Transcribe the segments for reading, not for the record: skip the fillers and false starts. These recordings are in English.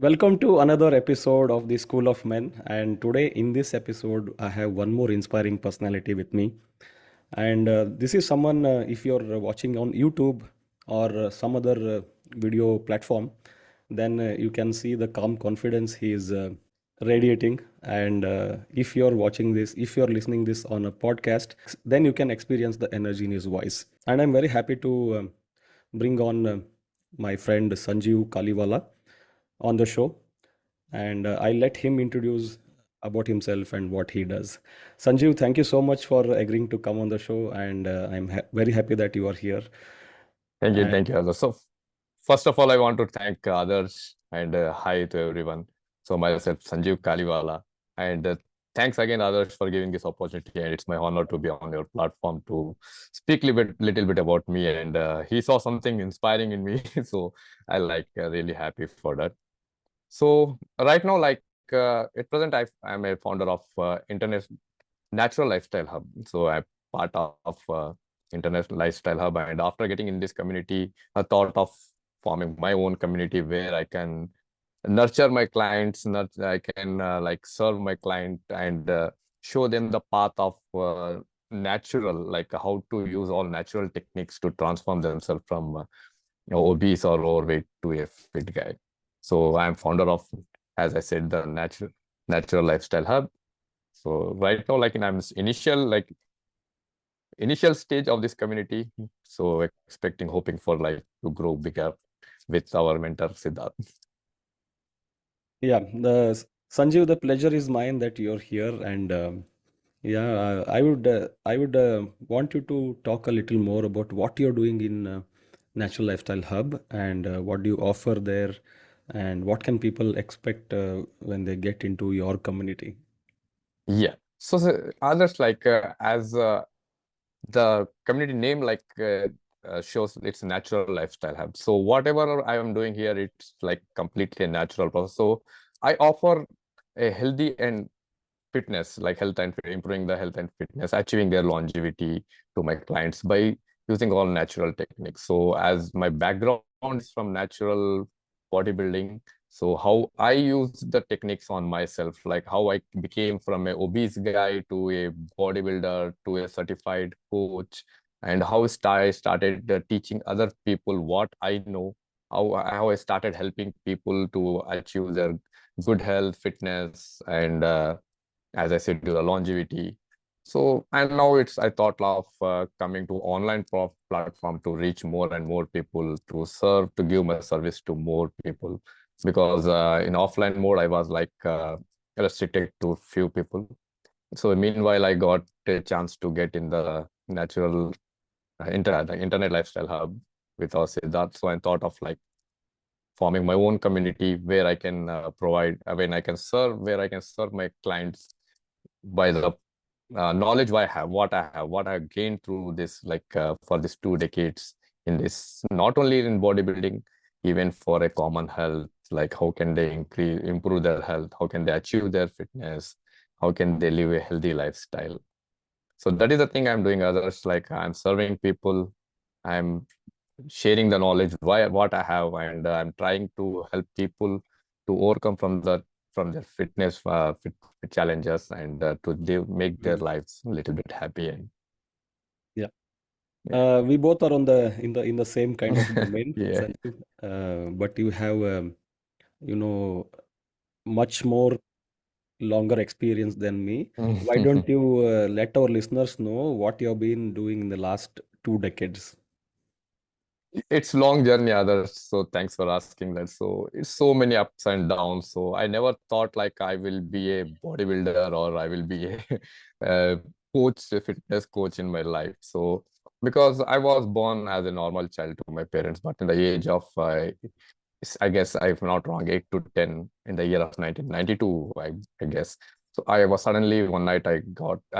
Welcome to another episode of the School of Men. And today, in this episode, I have one more inspiring personality with me. And this is someone, if you're watching on YouTube or some other video platform, then you can see the calm confidence he is radiating. And if you're watching this, if you're listening this on a podcast, then you can experience the energy in his voice. And I'm very happy to bring on my friend Sanjeev Kaliwala on the show, and I let him introduce about himself and what he does. Sanjeev, thank you so much for agreeing to come on the show, and I'm very happy that you are here. And Thank you, Adarsh. So, first of all, I want to thank others and hi to everyone. So, myself, Sanjeev Kaliwala, and thanks again, others, for giving this opportunity. And it's my honor to be on your platform to speak little bit about me. And he saw something inspiring in me, so I really happy for that. So, right now, at present, I'm a founder of Internet Natural Lifestyle Hub. So I'm part of International Lifestyle Hub, and after getting in this community, I thought of forming my own community where I can nurture my clients, I can serve my client and show them the path of natural, like how to use all natural techniques to transform themselves from obese or overweight to a fit guy. So I'm founder of, as I said, the Natural Lifestyle Hub. So right now, I'm initial stage of this community. So expecting, hoping for to grow bigger with our mentor Siddharth. yeah, Sanjeev, the pleasure is mine that you're here, and yeah, I would want you to talk a little more about what you're doing in Natural Lifestyle Hub and what do you offer there, and what can people expect when they get into your community. Yeah. So others as the community name shows, it's a natural lifestyle hub. So whatever I am doing here, it's like completely a natural process. So I offer a healthy and fitness, like health and improving the health and fitness, achieving their longevity to my clients by using all natural techniques. So as my background is from natural bodybuilding, so how I use the techniques on myself, like how I became from a obese guy to a bodybuilder to a certified coach, and how I started teaching other people what I know, how I started helping people to achieve their good health, fitness, and as I said, to the longevity. So, and now I thought of coming to online platform to reach more and more people, to serve, to give my service to more people. Because in offline mode, I was restricted to few people. So meanwhile, I got a chance to get in the the internet lifestyle hub with our Siddharth. So I thought of forming my own community where I can when I can serve, where I can serve my clients by the knowledge what I gained through this, for these 2 decades in this, not only in bodybuilding, even for a common health, like how can they improve their health, how can they achieve their fitness, how can they live a healthy lifestyle. So that is the thing I'm doing. Others, like I'm serving people, I'm sharing the knowledge what I have, and I'm trying to help people to overcome from their fitness challenges, and make their Mm. lives a little bit happy. And Yeah. yeah. We both are on the same kind of domain, Yeah. Sanjeev, but you have you know much more longer experience than me. Why don't you let our listeners know what you have been doing in the last 2 decades? It's long journey, others. So thanks for asking that. So it's so many ups and downs. So I never thought like I will be a bodybuilder or I will be a, a coach, a fitness coach in my life. So because I was born as a normal child to my parents, but in the age of I guess, if I'm not wrong, 8 to 10, in the year of 1992, I guess. So I was suddenly one night I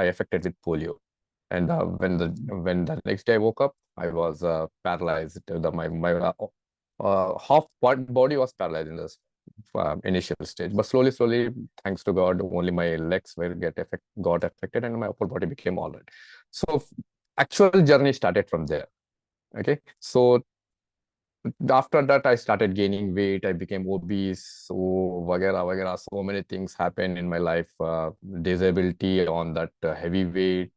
affected with polio, and when the next day I woke up, I was paralyzed. My half body was paralyzed in this initial stage, but slowly, thanks to God, only my legs got affected, and my upper body became all right. So actual journey started from there. Okay, so after that I started gaining weight, I became obese, so vagera vagera, so many things happened in my life, disability on that heavy weight.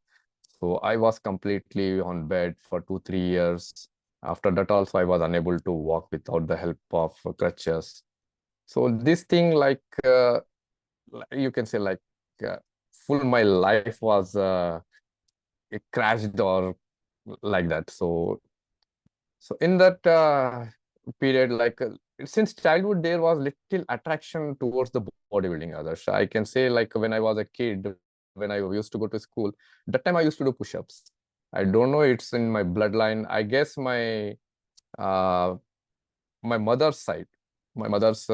So I was completely on bed for 2 3 years. After that also I was unable to walk without the help of crutches. So this thing, you can say, uh, full my life was it crashed or like that. So in that period, since childhood, there was little attraction towards the bodybuilding. Others, I can say, like when I was a kid, when I used to go to school, that time I used to do push-ups. I don't know, it's in my bloodline. I guess uh, my mother's side, my mother's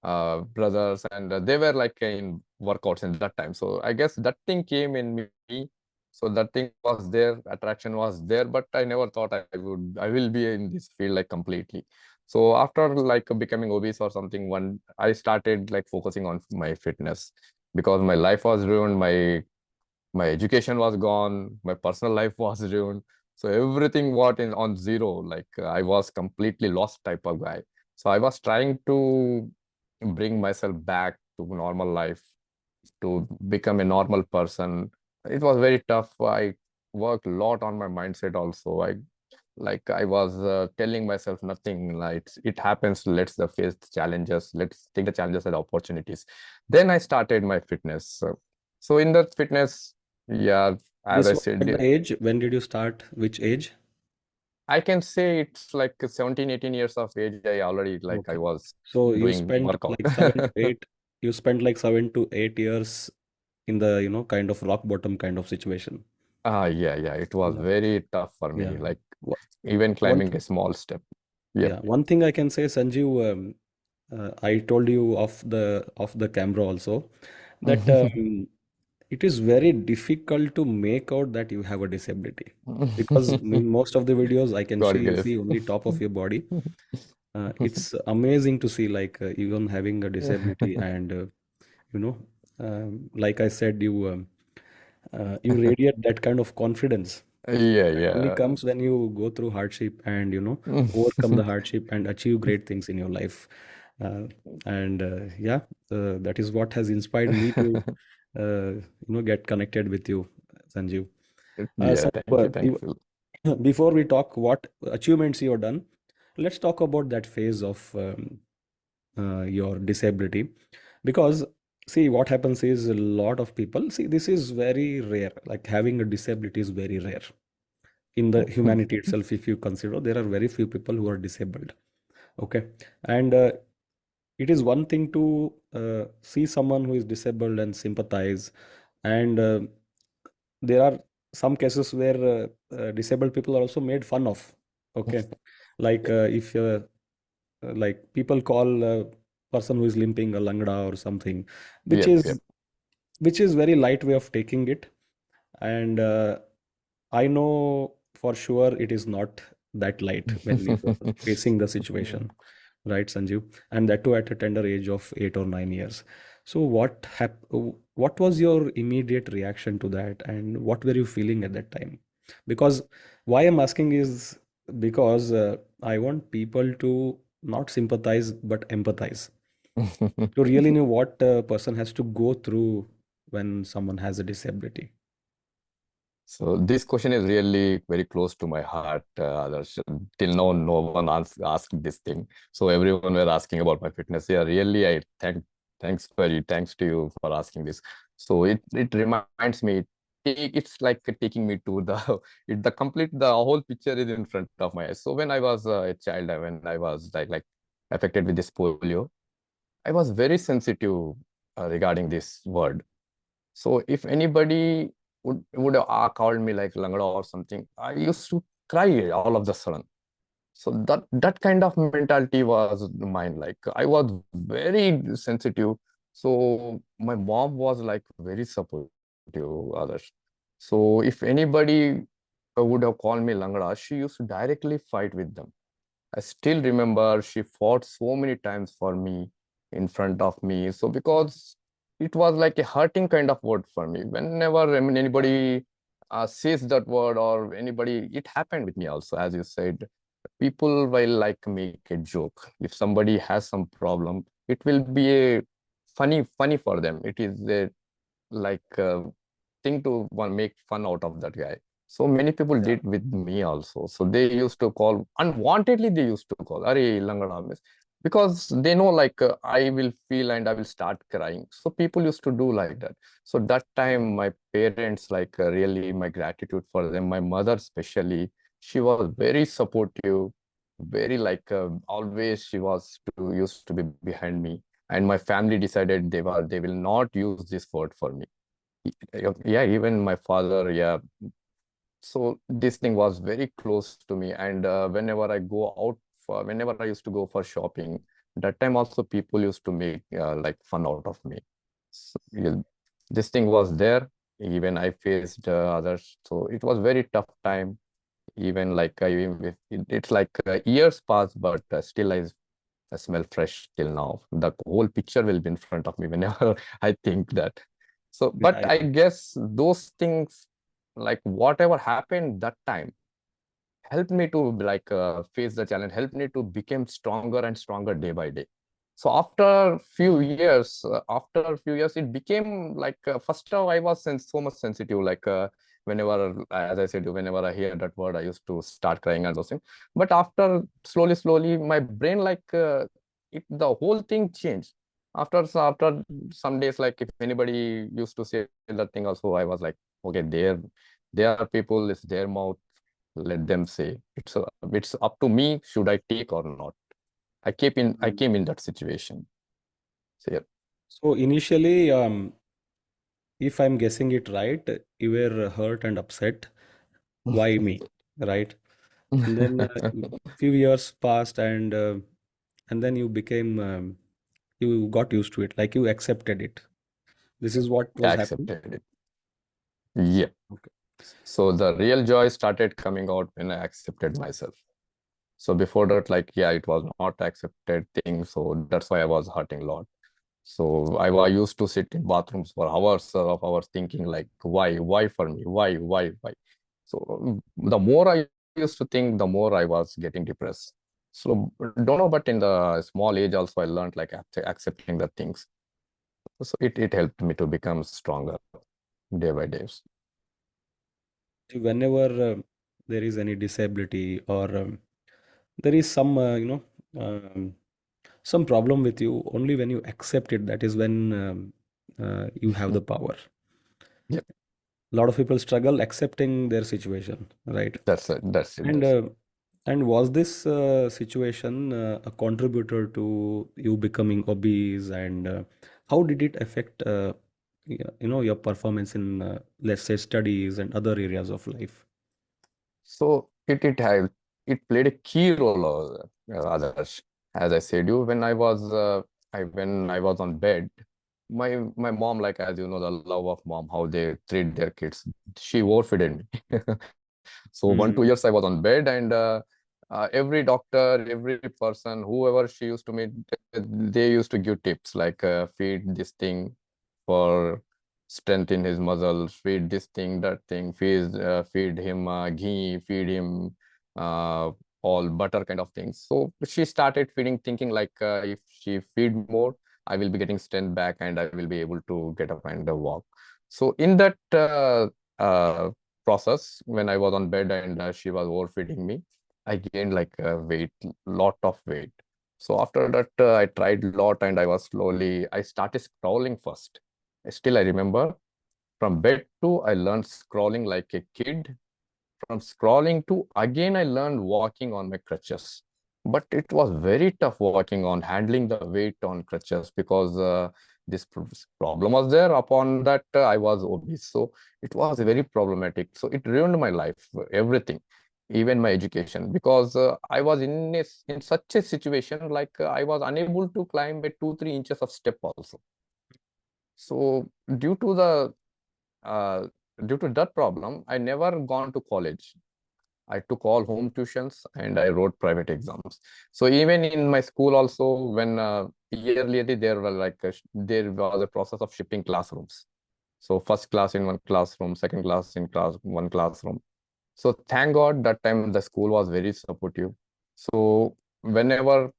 brothers, and they were like in workouts in that time. So I guess that thing came in me. So that thing was there, attraction was there, but I never thought I will be in this field like completely. So after like becoming obese or something, one I started like focusing on my fitness, because my life was ruined, my education was gone, my personal life was ruined. So everything was in on zero. I was completely lost type of guy. So I was trying to bring myself back to normal life, to become a normal person. It was very tough. I worked a lot on my mindset also. I was telling myself nothing, like it happens, let's the face the challenges, let's take the challenges as opportunities. Then I started my fitness. So in that fitness, yeah, as This I was said, at the age. When did you start? Which age? I can say it's like 17 18 years of age. I already like I Okay. was So you doing spent workout. like 7 to 8. You spent like 7 to 8 years in the, kind of rock bottom kind of situation. Yeah, it was Yeah. very tough for me, Yeah. like Wha- even One, climbing a small step. Yep. yeah. One thing I can say, Sanjeev, I told you off the camera also that it is very difficult to make out that you have a disability, because in most of the videos I can God see grace. only top of your body. It's amazing to see like even having a disability, and you know like I said, you radiate that kind of confidence. Yeah, That only yeah. comes when you go through hardship and overcome the hardship and achieve great things in your life. uh, and yeah, that is what has inspired me to get connected with you, Sanjeev. Yeah, So thank you, thank you. before we talk what achievements you have done, let's talk about that phase of your disability. Because see, what happens is a lot of people see this is very rare, like having a disability is very rare in the humanity itself. If you consider, there are very few people who are disabled. Okay. And it is one thing to see someone who is disabled and sympathize. And there are some cases where disabled people are also made fun of. Okay. Like if like people call a person who is limping a langda or something, which Yep, yep. is which is very light way of taking it. And I know for sure it is not that light when we are facing the situation, right, Sanjeev? And that too at a tender age of 8 or 9 years. So what was your immediate reaction to that, and what were you feeling at that time? Because why I'm asking is because I want people to not sympathize but empathize, to really know what a person has to go through when someone has a disability. So this question is really very close to my heart. Till now, no one asked this thing. So everyone were asking about my fitness. Yeah, really, thanks to you for asking this. So it reminds me. It's like taking me to the the whole picture is in front of my eyes. So when I was a child, when I was like affected with this polio, I was very sensitive regarding this word. So if anybody would have called me like langda or something, I used to cry all of the sudden. So that kind of mentality was mine. Like I was very sensitive. So my mom was like very supportive, others. So if anybody would have called me langda, she used to directly fight with them. I still remember she fought so many times for me in front of me. So because it was like a hurting kind of word for me. Whenever anybody says that word or anybody, it happened with me also, as you said. People will like make a joke. If somebody has some problem, it will be a funny for them. It is a like thing to want make fun out of that guy. So many people Yeah. did with me also. So they used to call unwantedly. They used to call, "Arey langada," miss," because they know like I will feel and I will start crying. So people used to do like that. So that time, my parents like really my gratitude for them. My mother especially, she was very supportive, very like always she was to used to be behind me. And my family decided they will not use this word for me. Yeah, even my father, yeah. So this thing was very close to me. And whenever I go out for, whenever I used to go for shopping, that time also people used to make like fun out of me. So, yeah, this thing was there. Even I faced others. So it was very tough time. Even like it's like years passed, but still I smell fresh till now. The whole picture will be in front of me whenever I think that. So, Yeah, but I guess those things, like whatever happened that time, helped me to like face the challenge, helped me to become stronger and stronger day by day. So after a few years, it became like first I was so much sensitive, like whenever, as I said, whenever I hear that word, I used to start crying and those things. But after slowly, my brain like the whole thing changed. After some days, like if anybody used to say that thing, also I was like, okay, there are people, it's their mouth, let them say. It's up to me, should I take or not. I Mm. came in that situation. So yeah. So initially, if I'm guessing it right, you were hurt and upset. Why me, right? And then few years passed, and then you became you got used to it, like you accepted it. This is what I was happening. accepted it. Yeah. Okay. So the real joy started coming out when I accepted myself. So before that, like, yeah, it was not accepted thing. So that's why I was hurting a lot. So I used to sit in bathrooms for hours of hours thinking like, why for me? Why? So the more I used to think, the more I was getting depressed. So don't know, but in the small age also I learned like accepting the things. So it helped me to become stronger day by day. Whenever there is any disability or there is some some problem with you, only when you accept it, that is when you have the power. Yeah, A lot of people struggle accepting their situation, right? that's it. That's it. And That's it. uh, and was this situation a contributor to you becoming obese, and how did it affect your performance in let's say studies and other areas of life? So it played a key role, Adarsh. As I said, you when I was on bed, my mom, like as you know, the love of mom, how they treat their kids, she overfeeded me. So 1 2 years I was on bed, and every doctor, every person, whoever she used to meet, they used to give tips like feed this thing for strength in his muscles, feed this thing, that thing, feed him ghee, feed him uh, all butter kind of things. So she started feeding, thinking like if she feed more, I will be getting strength back and I will be able to get up and walk. So in that process, when I was on bed and she was overfeeding me, I gained like weight, lot of weight. So after that, I tried a lot and I started scrolling first. Still, I remember from bed to I learned scrolling like a kid. From scrolling to again, I learned walking on my crutches. But it was very tough walking on handling the weight on crutches because this problem was there. Upon that, I was obese. So it was very problematic. So it ruined my life, everything, even my education, because I was in such a situation like I was unable to climb a 2 3 inches of step also. So uh, due to that problem, I never gone to college. I took all home tuitions and I wrote private exams. So even in my school also, when yearly there was a process of shifting classrooms. So first class in one classroom, second class in one classroom. So thank God that time the school was very supportive. So whenever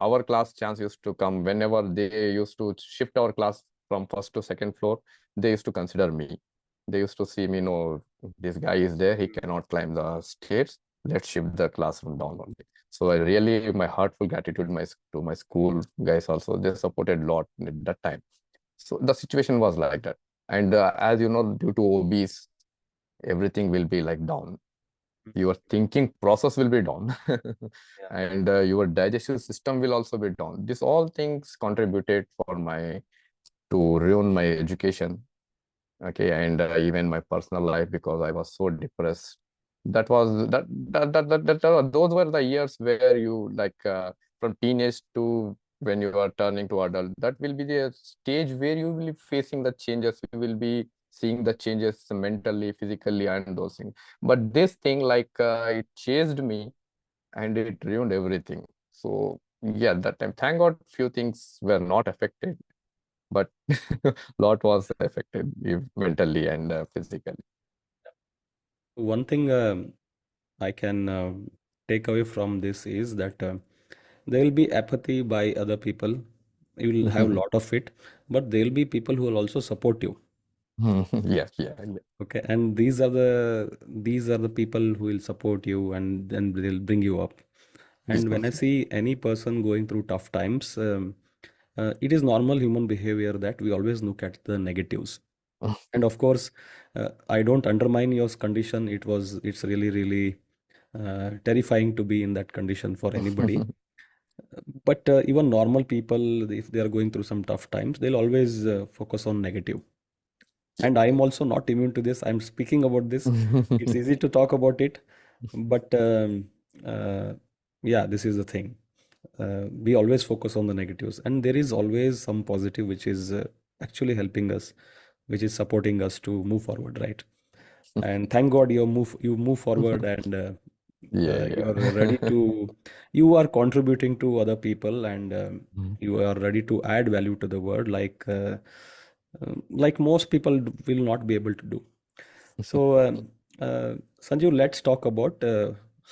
our class chance used to come, whenever they used to shift our class from first to second floor, they used to consider me. They used to see me, no, this guy is there, he cannot climb the stairs, let's shift the classroom down only. So I really, my heartful gratitude to my school guys also, they supported a lot at that time. So the situation was like that. And as you know, due to obese, everything will be like down. Your thinking process will be down. Yeah. And your digestive system will also be down. This all things contributed for my to ruin my education, okay, and even my personal life, because I was so depressed. That was those were the years where you like from teenage to when you are turning to adult, that will be the stage where you will be facing the changes, you will be seeing the changes mentally, physically, and those things. But this thing like it chased me and it ruined everything. So yeah, that time, thank God, few things were not affected, but lot was affected mentally and physically. One thing I can take away from this is that there will be apathy by other people. You will have a lot of it, but there will be people who will also support you. Yeah, yeah, yeah. Okay, and these are the people who will support you and then they'll bring you up. And when I see any person going through tough times, it is normal human behavior that we always look at the negatives. And of course, I don't undermine your condition. It's really, really terrifying to be in that condition for anybody. But even normal people, if they are going through some tough times, they'll always focus on negative. And I'm also not immune to this. I'm speaking about this. It's easy to talk about it, but uh, yeah, this is the thing. We always focus on the negatives, and there is always some positive which is actually helping us, which is supporting us to move forward, right? And thank God you move forward, and Yeah, you are ready yeah. to you are contributing to other people, and you are ready to add value to the world, like most people will not be able to do. So Sanjeev, let's talk about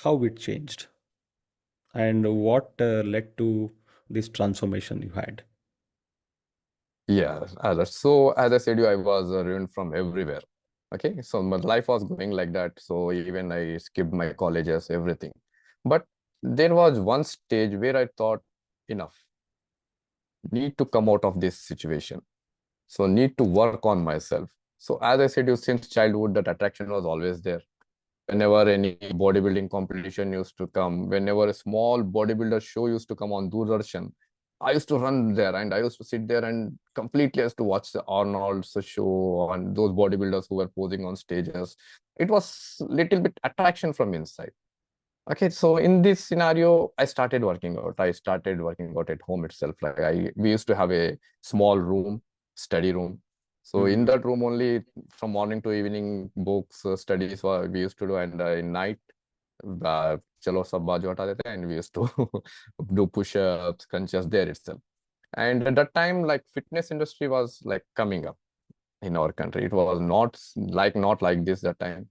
how it changed and what led to this transformation you had. Yeah, so as I said, you, I was ruined from everywhere. Okay, so my life was going like that. So even I skipped my colleges, everything. But there was one stage where I thought, enough, need to come out of this situation. So need to work on myself. So as I said, you since childhood, that attraction was always there. Whenever any bodybuilding competition used to come, whenever a small bodybuilder show used to come on Doordarshan, I used to run there and I used to sit there and completely used to watch the Arnold's show and those bodybuilders who were posing on stages. It was little bit attraction from inside. Okay, so in this scenario, I started working out. I started working out at home itself. Like we used to have a small room, study room. So in Mhm. that room only, from morning to evening, books, studies, we used to do, and in night, chalo sab baaju hata dete, and we used to do push-ups, crunches there itself. And at that time, like fitness industry was like coming up in our country. It was not like this that time.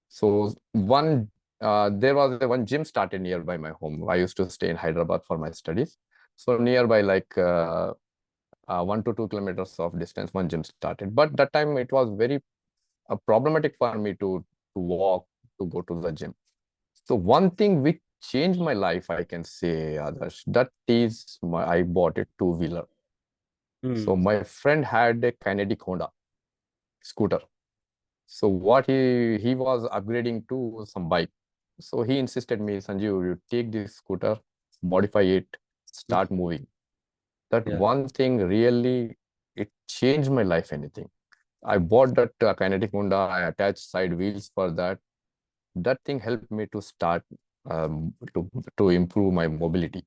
So there was one gym started nearby my home. I used to stay in Hyderabad for my studies. So nearby, like 1 to 2 kilometers of distance, one gym started. But that time it was very problematic for me to walk to go to the gym. So one thing which changed my life, I can say, Adarsh, that is I bought a two-wheeler. So Mm. my friend had a kinetic Honda scooter. So what he was upgrading to some bike. So he insisted me, Sanjeev, you take this scooter, modify it, start moving. That Yeah. one thing really, it changed my life. Anything. I bought that kinetic Honda. I attached side wheels for that. That thing helped me to start to improve my mobility.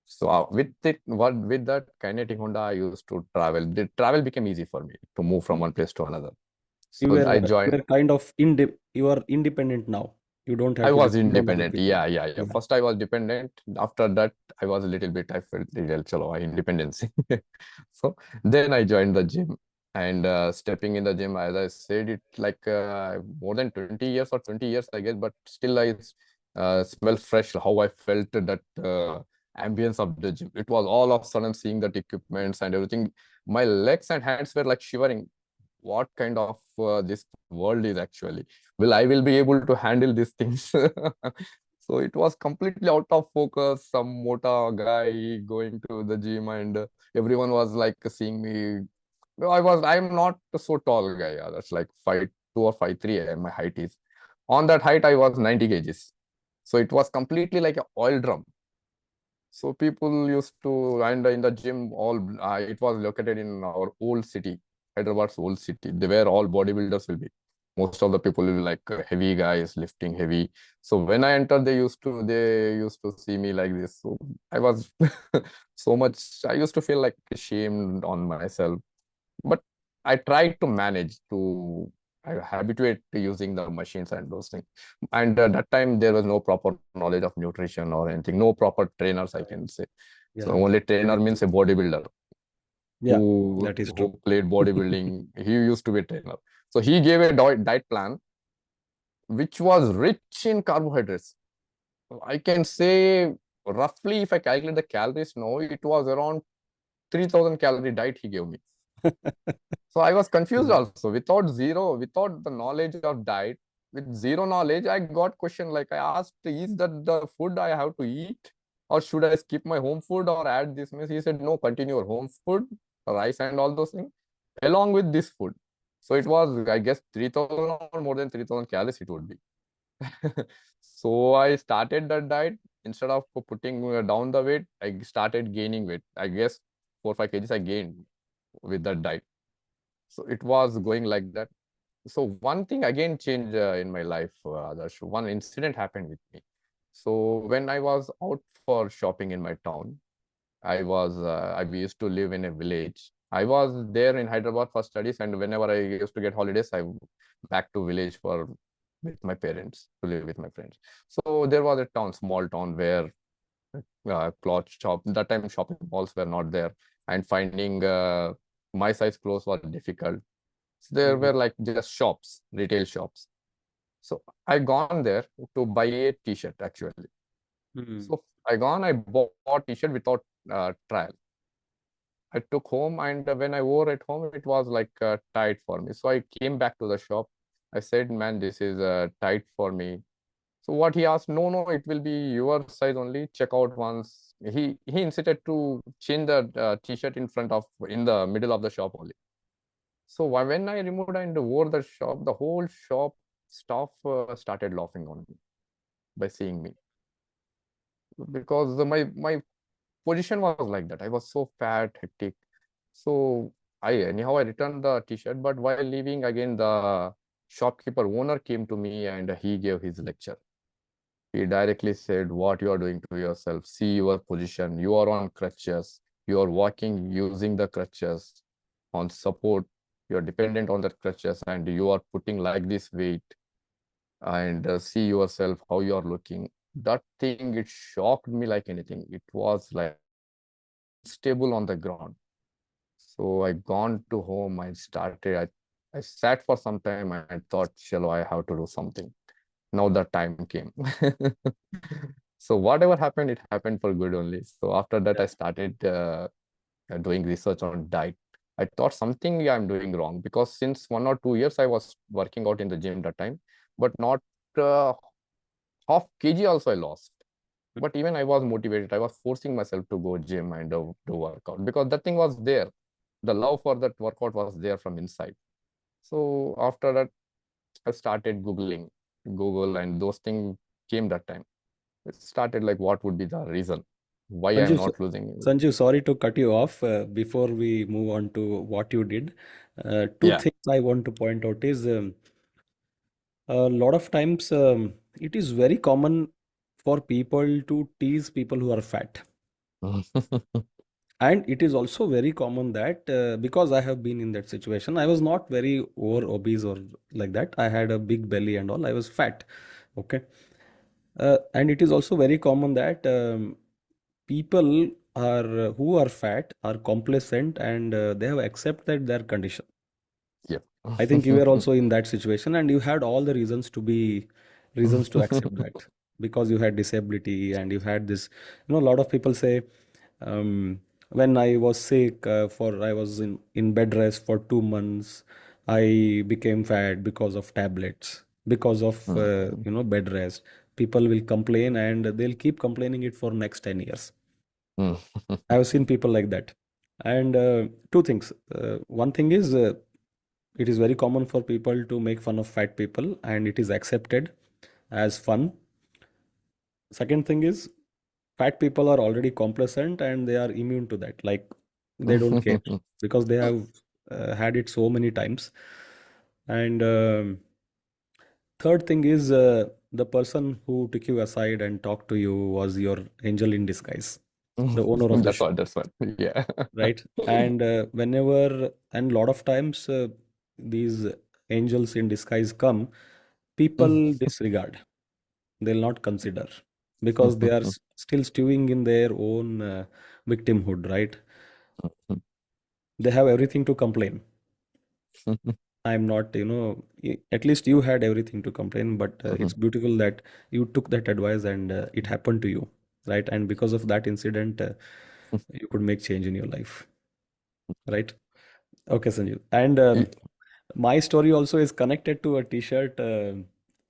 So with that kinetic Honda, I used to travel. The travel became easy for me to move from one place to another. So I You joined. were kind of you are independent now. You don't have I to was depend on other independent. people. Yeah, yeah, yeah. Yeah. First, I was dependent. After that, I was a little bit, I felt little chalo, independence. So then I joined the gym and stepping in the gym, as I said, it like more than 20 years or 20 years, I guess, but still smell fresh, how I felt that ambience of the gym. It was all of a sudden seeing that equipments and everything. My legs and hands were like shivering. What kind of this world is actually? Will I will be able to handle these things? So it was completely out of focus. Some mota guy going to the gym, and everyone was like seeing me. Well, I'm not a so tall guy. That's like 5'2" or 5'3" my height is. On that height, I was 90 kgs. So it was completely like an oil drum. So people used to, and in the gym, all it was located in our old city, Hyderabad's old city. They were all bodybuilders will be. Most of the people will be like heavy guys lifting heavy. So when I entered, they used to see me like this. So I was so much. I used to feel like ashamed on myself, but I tried to manage to I habituate to using the machines and those things. And that time there was no proper knowledge of nutrition or anything, no proper trainers, I can say. So Yeah, only trainer very true. means a bodybuilder Yeah, who that is true. who played bodybuilding. He used to be a trainer. So he gave a diet plan which was rich in carbohydrates. I can say roughly, if I calculate the calories now, it was around 3,000 calorie diet he gave me. So I was confused Yeah. also without the knowledge of diet, with zero knowledge, I got question like I asked, is that the food I have to eat, or should I skip my home food or add this means? He said, no, continue your home food, rice and all those things, along with this food. So it was, I guess, 3,000 or more than 3,000 calories it would be. So I started that diet. Instead of putting down the weight, I started gaining weight. I guess 4 or 5 kgs I gained with that diet. So it was going like that. So one thing again changed in my life, Adarsh. One incident happened with me. So when I was out for shopping in my town, I used to live in a village. I was there in Hyderabad for studies, and whenever I used to get holidays, I back to village for with my parents to live with my friends. So there was a town, small town where cloth shop. That time shopping malls were not there, and finding my size clothes was difficult. So there Mhm. were like just shops, retail shops. So I gone there to buy a t-shirt actually. Mhm. So I bought t-shirt without trial. I took home, and when I wore it home, it was like tight for me. So I came back to the shop. I said, man, this is tight for me. So what he asked, no, no, it will be your size only. Check out once. He insisted to change the t-shirt in the middle of the shop only. So when I removed and wore the shop, the whole shop staff started laughing on me by seeing me because my position was like that. I was so fat, hectic. So I returned the t-shirt, but while leaving again, the shopkeeper owner came to me and he gave his lecture. He directly said, what you are doing to yourself. See your position. You are on crutches. You are walking using the crutches on support. You are dependent on the crutches and you are putting like this weight and see yourself how you are looking. That thing, it shocked me like anything. It was like stable on the ground. So I gone to home. I sat for some time and I thought, Chalo, I have to do something. Now the time came. So whatever happened, it happened for good only. So after that, Yeah. I started doing research on diet. I thought something I'm doing wrong because since 1 or 2 years I was working out in the gym that time, but not uh, half kg also I lost. But even I was motivated. I was forcing myself to go gym and do workout because that thing was there. The love for that workout was there from inside. So after that, I started Googling Google and those things came that time. It started like what would be the reason why I'm Sanjeev, not losing. Sanjeev, sorry to cut you off. Before we move on to what you did, two Yeah. things I want to point out is a lot of times it is very common for people to tease people who are fat. And it is also very common that because I have been in that situation, I was not very over obese or like that. I had a big belly and all. I was fat. Okay. And it is also very common that people are who are fat are complacent and they have accepted their condition. Yeah. I think you were also in that situation and you had all the reasons to accept that. because you had disability and you had this, a lot of people say, um, when I was sick, I was in bed rest for 2 months, I became fat because of tablets, because of, Mm. bed rest. People will complain and they'll keep complaining it for next 10 years. Mm. I've seen people like that. And two things. One thing is, it is very common for people to make fun of fat people, and it is accepted as fun. Second thing is, fat people are already complacent and they are immune to that. Like, they don't care because they have had it so many times. And third thing is, the person who took you aside and talked to you was your angel in disguise, the owner of the That's show, what. That's what. Yeah. right? And whenever and lot of times, these angels in disguise come, people disregard. They'll not consider because they are still stewing in their own victimhood, right? They have everything to complain. I'm not, at least you had everything to complain, but it's beautiful that you took that advice and it happened to you, right? And because of that incident, you could make change in your life, right? Okay, Sanjeev. And my story also is connected to a t-shirt.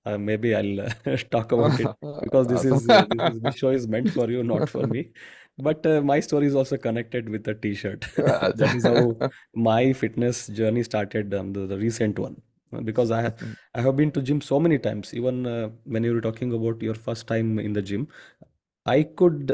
Maybe I'll talk about it because Awesome. this show is meant for you, not for me. But my story is also connected with a t-shirt. That is how my fitness journey started, the recent one. Because I have been to gym so many times. Even when you were talking about your first time in the gym, I could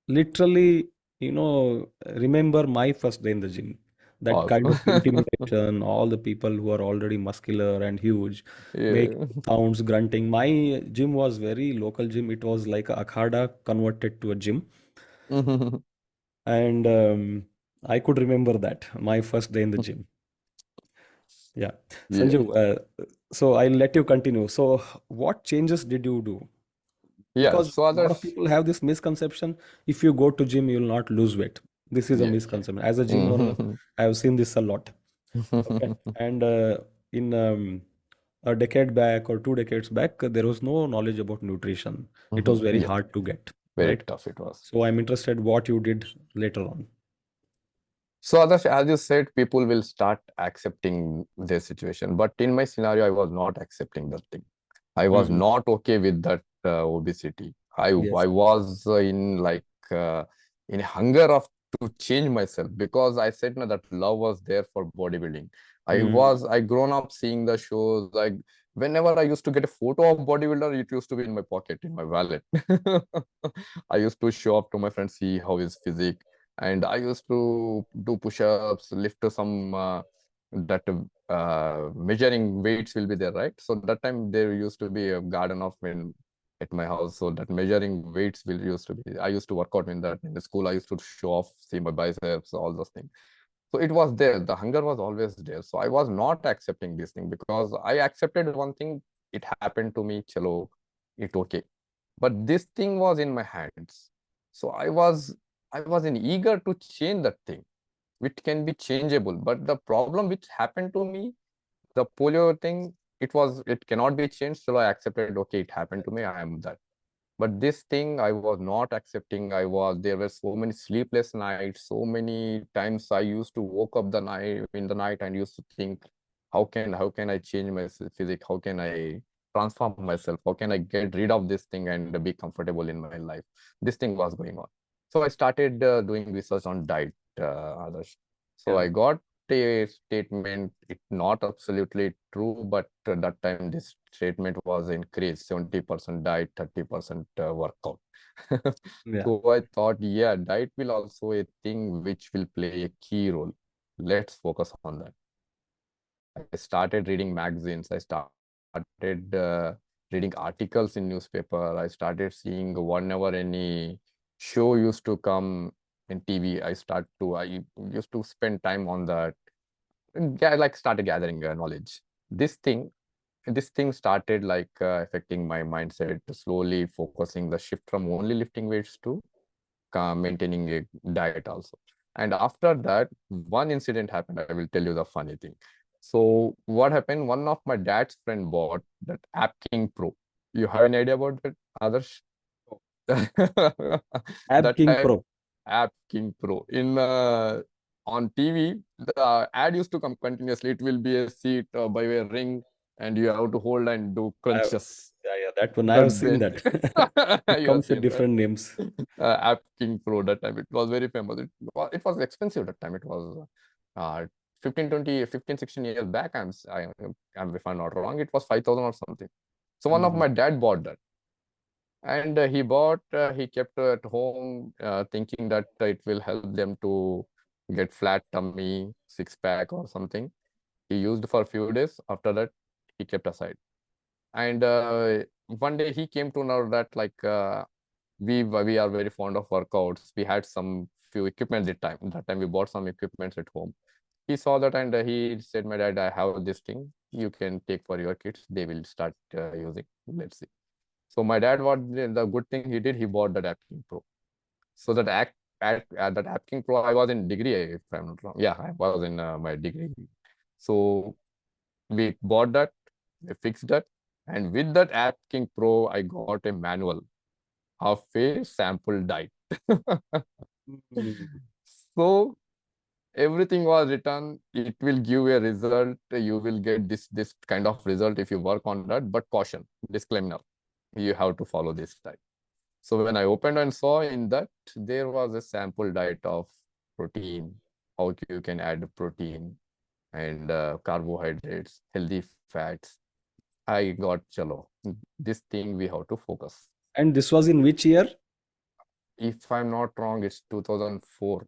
literally, remember my first day in the gym. That kind Awesome. of intimidation, all the people who are already muscular and huge, make Yeah. sounds, grunting. My gym was very local gym. It was like a akhada converted to a gym. And I could remember that, my first day in the gym. Yeah. Yeah. Sanju, so I'll let you continue. So what changes did you do? Yeah. Because So a lot of others. people have this misconception, if you go to gym you will not lose weight. This is a Yeah. misconception. As a gym owner, Mhm. I have seen this a lot. Okay. And in a decade back or 2 decades back, there was no knowledge about nutrition. It was very Yeah. hard to get, Very right? tough it was. So I'm interested what you did later on. So others, as you said, people will start accepting their situation. But in my scenario, I was not accepting that thing. I was Mhm. not okay with that obesity. I Yes. was in hunger of to change myself because I said no, that love was there for bodybuilding. Mhm. I grown up seeing the shows. Like whenever I used to get a photo of bodybuilder, it used to be in my pocket, in my wallet. I used to show up to my friends, see how his physique, and I used to do push-ups, lift to some that measuring weights will be there, right? So that time there used to be a garden of men at my house, so that measuring weights will used to be. I used to work out in that. In the school, I used to show off, see my biceps, all those things. So it was there. The hunger was always there. So I was not accepting this thing because I accepted one thing. It happened to me. Chalo, it okay. But this thing was in my hands. So I was in eager to change that thing, which can be changeable. But the problem which happened to me, the polio thing, it cannot be changed. So I accepted, okay, it happened to me. I am that. But this thing I was not accepting. There were so many sleepless nights, so many times I used to woke up the night in the night and used to think, how can I change my physique? How can I transform myself? How can I get rid of this thing and be comfortable in my life? This thing was going on. So I started doing research on diet, others. So Yeah. I got a statement. It's not absolutely true, but that time this statement was increased 70% diet, 30% workout. Yeah. So I thought, yeah, diet will also a thing which will play a key role. Let's focus on that. I started reading magazines. I started reading articles in newspaper. I started seeing whenever any show used to come in TV. I used to spend time on that. Yeah, like started gathering knowledge. This thing, this thing started like affecting my mindset, slowly focusing the shift from only lifting weights to maintaining a diet also. And after that, one incident happened. I will tell you the funny thing. So what happened? One of my dad's friend bought that App King Pro. You have any idea about that, Adarsh? Oh, Ab That King time, Pro. App King Pro. On TV, the ad used to come continuously. It will be a seat by a ring, and you have to hold and do I have, crunches. yeah, yeah, that one I That have seen they that. It you have comes with seen that. different names. App King Pro that time. It was very famous. It was expensive that time. It was 15, 20, 15, 16 years back. If I'm not wrong, it was 5,000 or something. So one of Mm, my dad bought that, and he kept at home, thinking that it will help them to get flat tummy, six pack or something. He used for a few days. After that, he kept aside. And one day he came to know that we are very fond of workouts. We had some few equipment at time. That time we bought some equipments at home. He saw that, and he said, "My dad, I have this thing. You can take for your kids. They will start using. Let's see." So my dad, what the good thing he did, he bought that Apking Pro. So that Apking Pro, I was in degree, if I'm not wrong. Yeah, I was in my degree. So we bought that, we fixed that, and with that Apking Pro, I got a manual of a sample diet. mm, So everything was written. It will give a result. You will get this kind of result if you work on that. But caution, disclaimer: you have to follow this diet. So when I opened and saw in that there was a sample diet of protein, how you can add protein and carbohydrates, healthy fats. I got chalo. This thing we have to focus. And this was in which year? If I'm not wrong, it's 2004,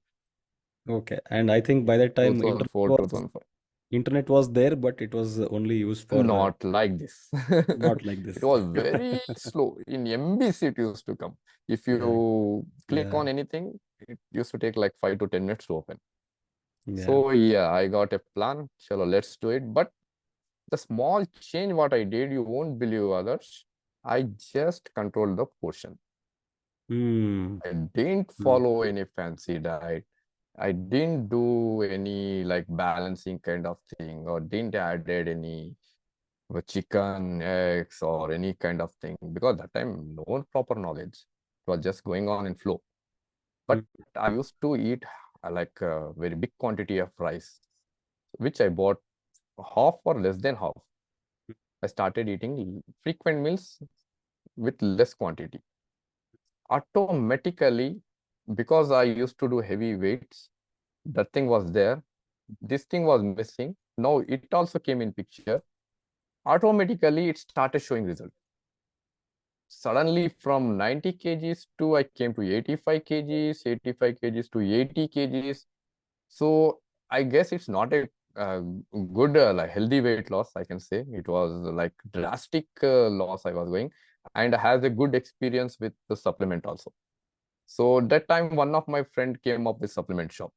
Okay. And I think by that time 2004, 2005. internet was there, but it was only used for Not like this. not like It this. was very slow. In MBC, it used to come. If Yeah. you click Yeah. on anything, it used to take like 5 to 10 minutes to open. Yeah. So yeah, I got a plan. Chalo, let's do it. But the small change what I did, you won't believe others. I just controlled the portion. Hmm. I didn't Hmm. follow any fancy diet. I didn't do any like balancing kind of thing, or didn't added any chicken, eggs, or any kind of thing, because that time no proper knowledge. It was just going on in flow. Hmm. But I used to eat like a very big quantity of rice, which I bought half or less than half. I started eating frequent meals with less quantity. Automatically, because I used to do heavy weights, that thing was there. This thing was missing. Now it also came in picture. Automatically, it started showing result. Suddenly, from 90 kgs to I came to 85 kgs, 85 kgs to 80 kgs. So I guess it's not a good like healthy weight loss. I can say it was like drastic loss I was going, and has a good experience with the supplement also. So that time, one of my friend came up with supplement shop.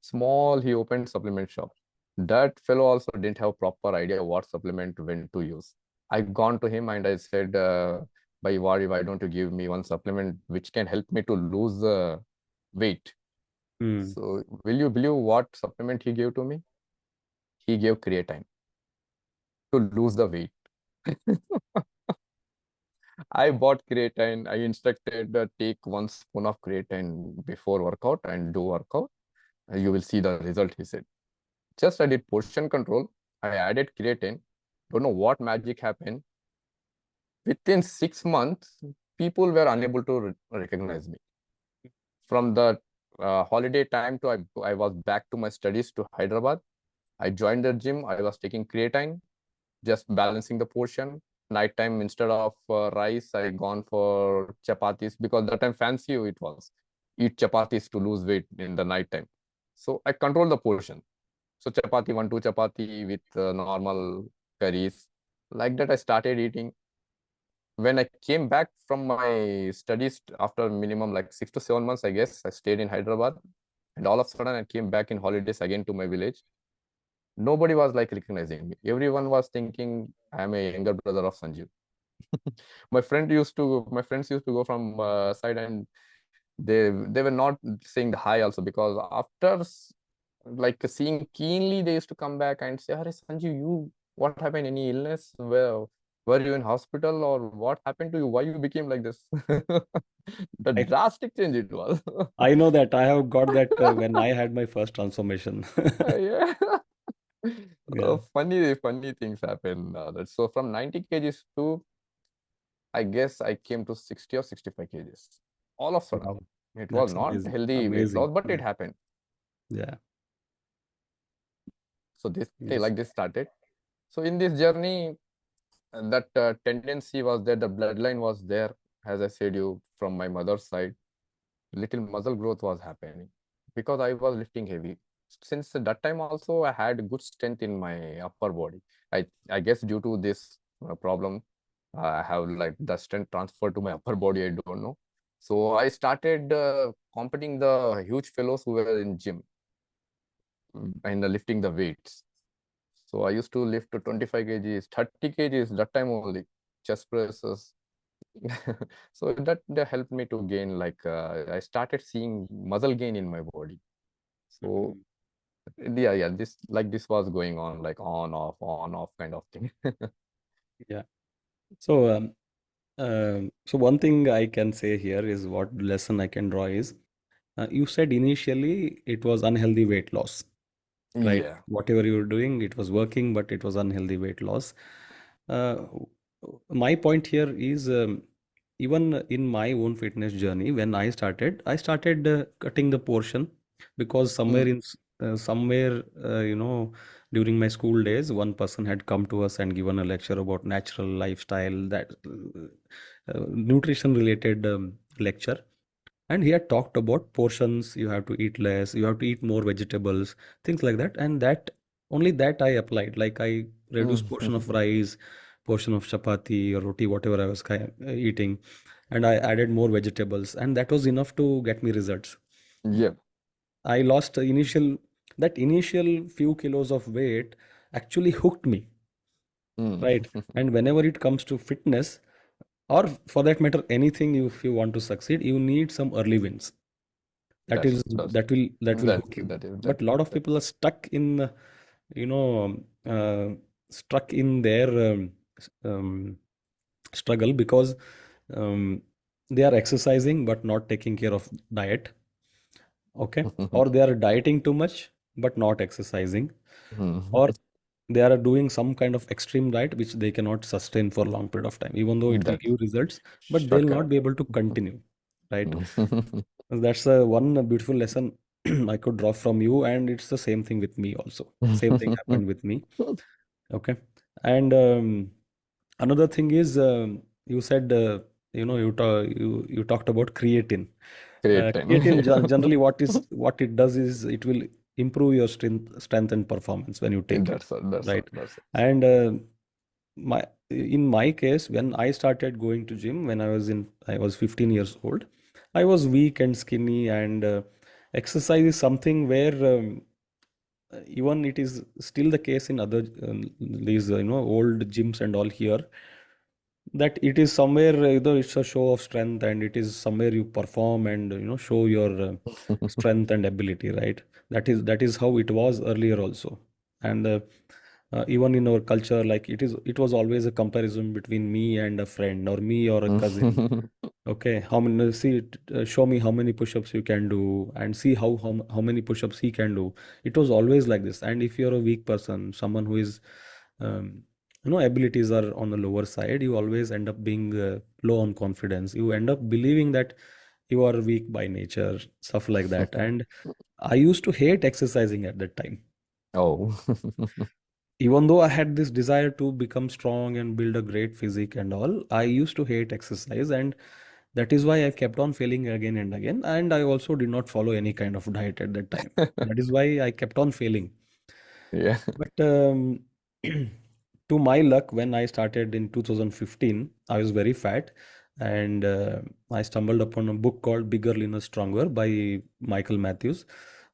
Small, he opened supplement shop. That fellow also didn't have proper idea what supplement when to use. I gone to him and I said, "By why don't you give me one supplement which can help me to lose weight?" Hmm. So will you believe what supplement he gave to me? He gave creatine to lose the weight. I bought creatine. I instructed take 1 spoon of creatine before workout and do workout. You will see the result, he said. Just I did portion control. I added creatine. Don't know what magic happened. Within 6 months, people were unable to recognize me. From the holiday time to I was back to my studies to Hyderabad. I joined the gym. I was taking creatine, just balancing the portion. Nighttime, instead of rice, I gone for chapatis, because that time fancy it was. Eat chapatis to lose weight in the nighttime. So I control the portion. So chapati, one, two chapati with normal curries. Like that, I started eating. When I came back from my studies after minimum like 6 to 7 months, I guess, I stayed in Hyderabad. And all of a sudden, I came back in holidays again to my village. Nobody was like recognizing me. Everyone was thinking I am a younger brother of Sanjeev. My friends used to go from side, and they were not saying the hi also, because after like seeing keenly, they used to come back and say, "Are Sanjeev, you what happened? Any illness? Well." Were you in hospital or what happened to you? Why you became like this? The I drastic change it was. I know that I have got that when I had my first transformation. Yeah. Yeah. Funny things happen. So from 90 kgs to, I guess I came to 60 or 65 kgs. All of a sudden. Wow. It was That's not amazing. healthy weight Amazing. loss, but Yeah. it happened. Yeah. So this Yes. like this started. So in this journey, that tendency was there, the bloodline was there, as I said you, from my mother's side. Little muscle growth was happening because I was lifting heavy. Since that time also, I had good strength in my upper body. I guess due to this problem, I have like the strength transferred to my upper body. I don't know. So I started competing the huge fellows who were in gym and lifting the weights. So I used to lift to 25 kgs, 30 kgs that time only, chest presses. So that helped me to gain like I started seeing muscle gain in my body. So Mhm. yeah, this was going on like on off kind of thing. Yeah. So, so one thing I can say here is what lesson I can draw is you said initially it was unhealthy weight loss, right? Yeah. Whatever you were doing, it was working, but it was unhealthy weight loss. Uh, my point here is even in my own fitness journey, when I started cutting the portion because Mm. somewhere during my school days, one person had come to us and given a lecture about natural lifestyle, that nutrition related lecture, and he had talked about portions. You have to eat less, you have to eat more vegetables, things like that, and that only that I applied. Like I reduced portion of Mm. rice, portion of chapati or roti, whatever I was eating, and I added more vegetables, and that was enough to get me results. Yeah. I lost that initial few kilos of weight actually hooked me, Mm. right? And whenever it comes to fitness, or for that matter anything, if you want to succeed, you need some early wins. That That's is that's that will that hook you. that is that But a lot of that. people are stuck in you know uh, stuck in their um, struggle because um, they are exercising but not taking care of diet, okay, or they are dieting too much but not exercising, Mm. or they are doing some kind of extreme diet which they cannot sustain for a long period of time, even though it will That give results, but they'll shortcut. not be able to continue, right? Mm. That's one beautiful lesson I could draw from you, and it's the same thing with me also. Same thing happened with me. Okay. And another thing is, you said, you talked about creatine. Great time. Creatine generally what it does is it will improve your strength and performance when you take it, That's all. That's all. right? That's all. And my in my case, when I started going to gym when I was 15 years old, I was weak and skinny, and exercise is something where even it is still the case in other these old gyms and all here, that it is somewhere it's a show of strength, and it is somewhere you perform and show your strength and ability, right? That is how it was earlier also. And even in our culture, like it was always a comparison between me and a friend, or me or a cousin. Okay, how many show me how many push-ups you can do, and see how many push-ups he can do. It was always like this. And if you're a weak person, someone who is um, abilities are on the lower side, you always end up being low on confidence. You end up believing that you are weak by nature, stuff like that. And I used to hate exercising at that time. Oh. Even though I had this desire to become strong and build a great physique and all, I used to hate exercise, and that is why I kept on failing again and again. And I also did not follow any kind of diet at that time. That is why I kept on failing. Yeah. But to my luck, when I started in 2015, I was very fat, and I stumbled upon a book called Bigger, Leaner, Stronger by Michael Matthews,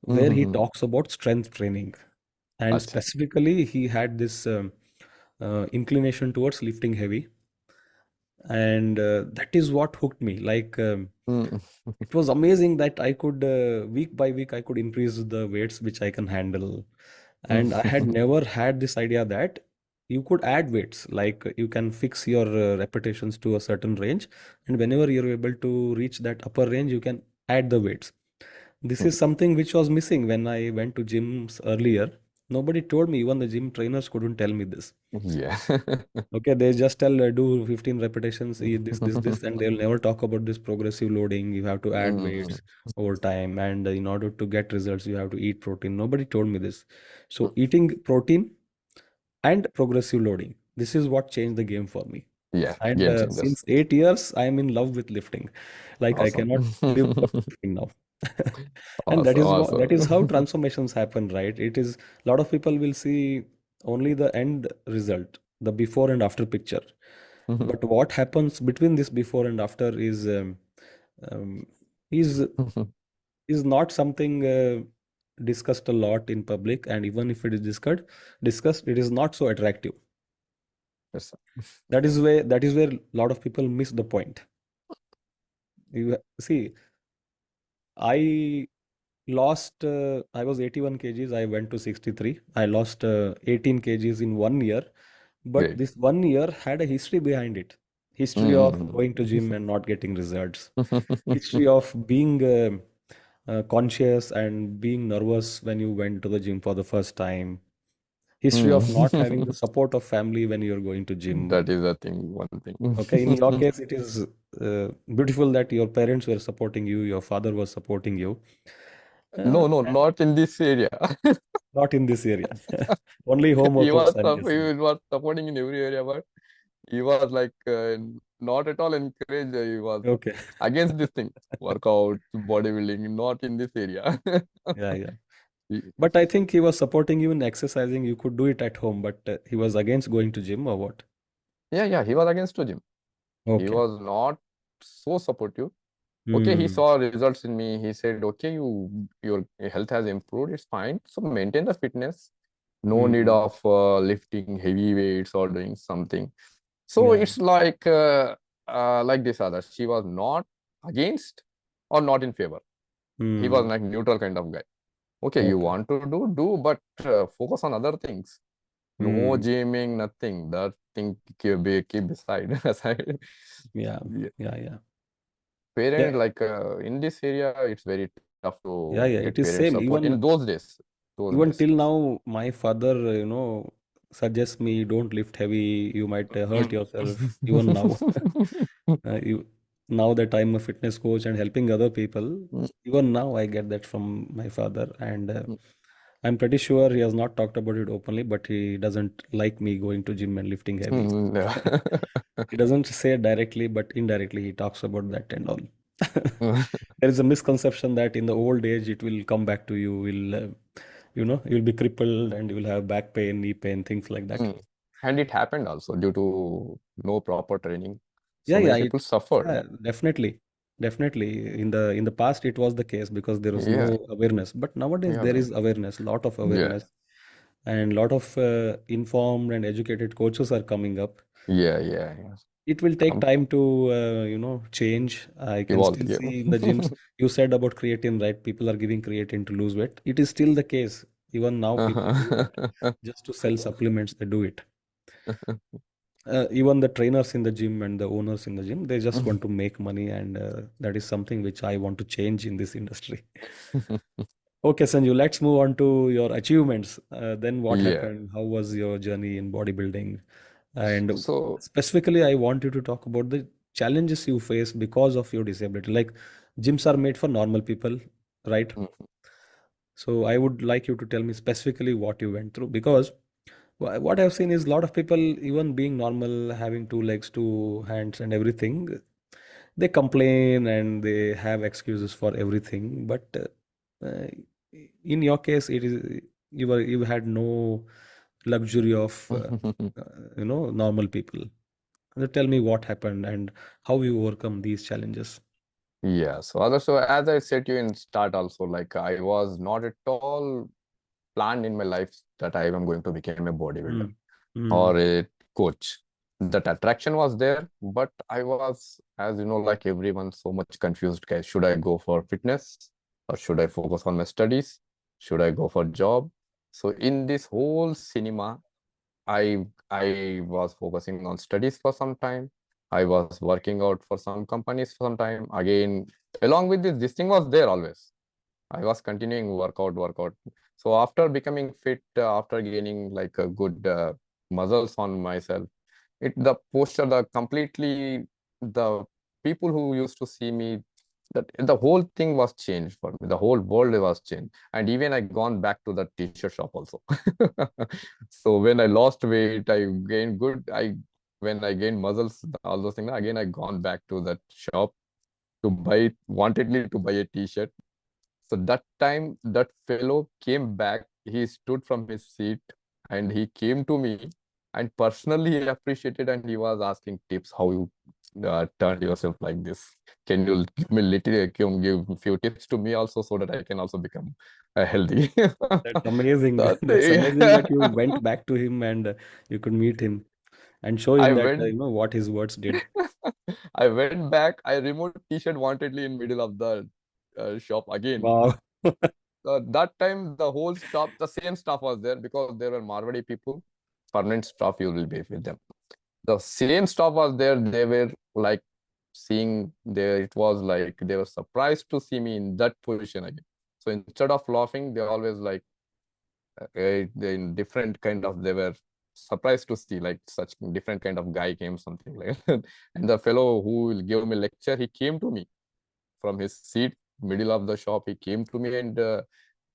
where he Mhm. talks about strength training. And Acha. specifically, he had this inclination towards lifting heavy, and that is what hooked me. Like Mm. it was amazing that I could week by week I could increase the weights which I can handle, and I had never had this idea that you could add weights, like you can fix your repetitions to a certain range, and whenever you're able to reach that upper range, you can add the weights. This is something which was missing when I went to gyms earlier. Nobody told me, even the gym trainers couldn't tell me this. Yeah. Okay, they just tell do 15 repetitions, this, and they'll never talk about this progressive loading. You have to add Mm, weights over time, and in order to get results, you have to eat protein. Nobody told me this. So eating protein and progressive loading, this is what changed the game for me. yeah, And game changers. since 8 years, I am in love with lifting. Like I Awesome. cannot live without lifting now. And Awesome, that is how awesome. transformations happen, right? It is a lot of people will see only the end result, the before and after picture. But what happens between this before and after um, is is not something discussed a lot in public, and even if it is discussed, it is not so attractive. Yes. That is where a lot of people miss the point. You see, I I was 81 kgs, I went to 63. I lost 18 kgs in 1 year, but Great. this 1 year had a history behind it. History of Mm. going to gym and not getting results. History of being conscious and being nervous when you went to the gym for the first time. History of not having Mm. the support of family when you're going to gym. That is the thing, one Okay, in your thing. case, it is beautiful that your parents were supporting you, your father was supporting you. Uh, No, no, not in this area. Not in this area. Only home workouts, I'm guessing. He was supporting in every area, but he was like not at all encouraged. He was Okay. against this thing, workout, bodybuilding, not in this area. Yeah, yeah. He- But I think he was supporting you in exercising. You could do it at home, but he was against going to gym or what? Yeah, yeah, he was against to gym. He Okay. was not so supportive. Okay, he Hmm. saw results in me. He said, okay, your health has improved. It's fine. So maintain the fitness. No need Hmm. of lifting heavy weights or doing something. So Yeah. it's like this other. She was not against or not in favor. He was Hmm. like neutral kind of guy. Okay, you Okay. want to do, but focus on other things. No Hmm. gymming, nothing. That thing keep beside. aside. Yeah. Yeah. Yeah. Yeah. Parent Yeah. like in this area, it's very tough Yeah. to Yeah. It get is parent same. support Even in those days. Those even days. till now, my father, suggests me don't lift heavy. You might hurt yourself. Even now. You, now that I'm a fitness coach and helping other people, even now I get that from my father, and I'm pretty sure he has not talked about it openly, but he doesn't like me going to gym and lifting heavy. Yeah. He doesn't say it directly, but indirectly he talks about that and all. There is a misconception that in the old age it will come back to you. You'll be crippled and you will have back pain, knee pain, things like that. Mm. And it happened also due to no proper training. Yeah, So many yeah, people suffered. yeah, definitely, definitely. In the past, it was the case because there was Yeah, no awareness. But nowadays, yeah, there man. is awareness, lot of Yeah, awareness, and lot of informed and educated coaches are coming up. yeah, yeah, yeah. It will take Come time to change. I can evolve. still Yeah. see in the gyms. You said about creatine, right? People are giving creatine to lose weight. It is still the case. Even now, people do that Uh-huh. just to sell supplements. They do it. Even the trainers in the gym and the owners in the gym, they just want to make money, and that is something which I want to change in this industry. Okay, Sanju, let's move on to your achievements. Then what Yeah. happened? How was your journey in bodybuilding? And So, specifically, I want you to talk about the challenges you face because of your disability. Like gyms are made for normal people, right? mm, So I would like you to tell me specifically what you went through, because what I've seen is a lot of people, even being normal, having two legs, two hands, and everything, they complain and they have excuses for everything. But in your case, it is you had no luxury of normal people. Tell me what happened and how you overcome these challenges. yeah. So as I said to you in start also, like I was not at all planned in my life that I am going to become a bodybuilder Mm. Mm. or a coach. That attraction was there, but I was, as you know, like everyone, so much confused. Guys, should I go for fitness or should I focus on my studies? Should I go for job? So in this whole cinema, I was focusing on studies for some time. I was working out for some companies for some time. Again, along with this thing was there always. I was continuing workout. So after becoming fit, after gaining like a good muscles on myself, the posture, the completely the people who used to see me, that the whole thing was changed for me. The whole world was changed, and even I gone back to the t-shirt shop also. So when I lost weight, I gained good. I when I gained muscles, all those things. Again, I gone back to that shop to buy wantedly to buy a t-shirt. So that time, that fellow came back. He stood from his seat and he came to me and personally he appreciated and he was asking tips how you turned yourself like this. Can you give me little, give a few tips to me also so that I can also become healthy? That's amazing. That That's amazing that you went back to him and you could meet him and show I him that went what his words did. I went back. I removed t-shirt wantedly in middle of the shop again. Wow. That time the whole staff, the same staff was there because there were Marwadi people, permanent staff you will be with them. The same staff was there. They were like seeing there, it was like they were surprised to see me in that position again. So instead of laughing, they always like they in different kind of, they were surprised to see like such different kind of guy came, something like that. And the fellow who will give me lecture, he came to me from his seat, middle of the shop. He came to me and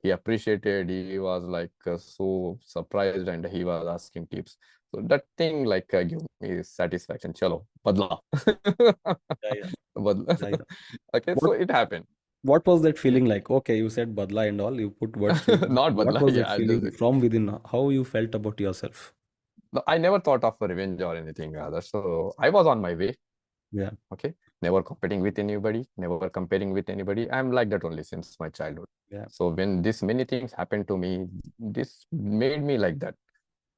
he appreciated. He was like so surprised and he was asking tips. So that thing like give me satisfaction. Chalo, badla. Yeah, yeah, Badla. yeah, yeah. Okay, so What it happened. what was that feeling like? Okay, you said badla and all, you put words to it. Not What badla. was that Yeah, feeling from within? How you felt about yourself? no, I never thought of revenge or anything other. So I was on my way. Yeah, Okay, never competing with anybody, never comparing with anybody. I'm like that only since my childhood. yeah, So when this many things happened to me, this made me like that.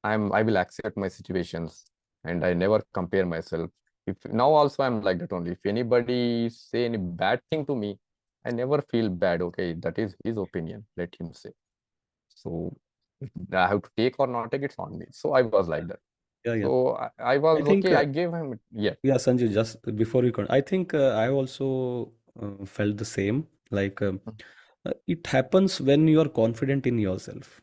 I will accept my situations and I never compare myself. If now also I'm like that only. If anybody say any bad thing to me, I never feel bad. Okay, that is his opinion, let him say. So if I have to take or not take, it's on me. So I was yeah, like that. yeah, yeah. So I I was think, okay, I gave him, yeah. yeah, Sanjay, just before you continue, I think I also felt the same. Like it happens when you are confident in yourself.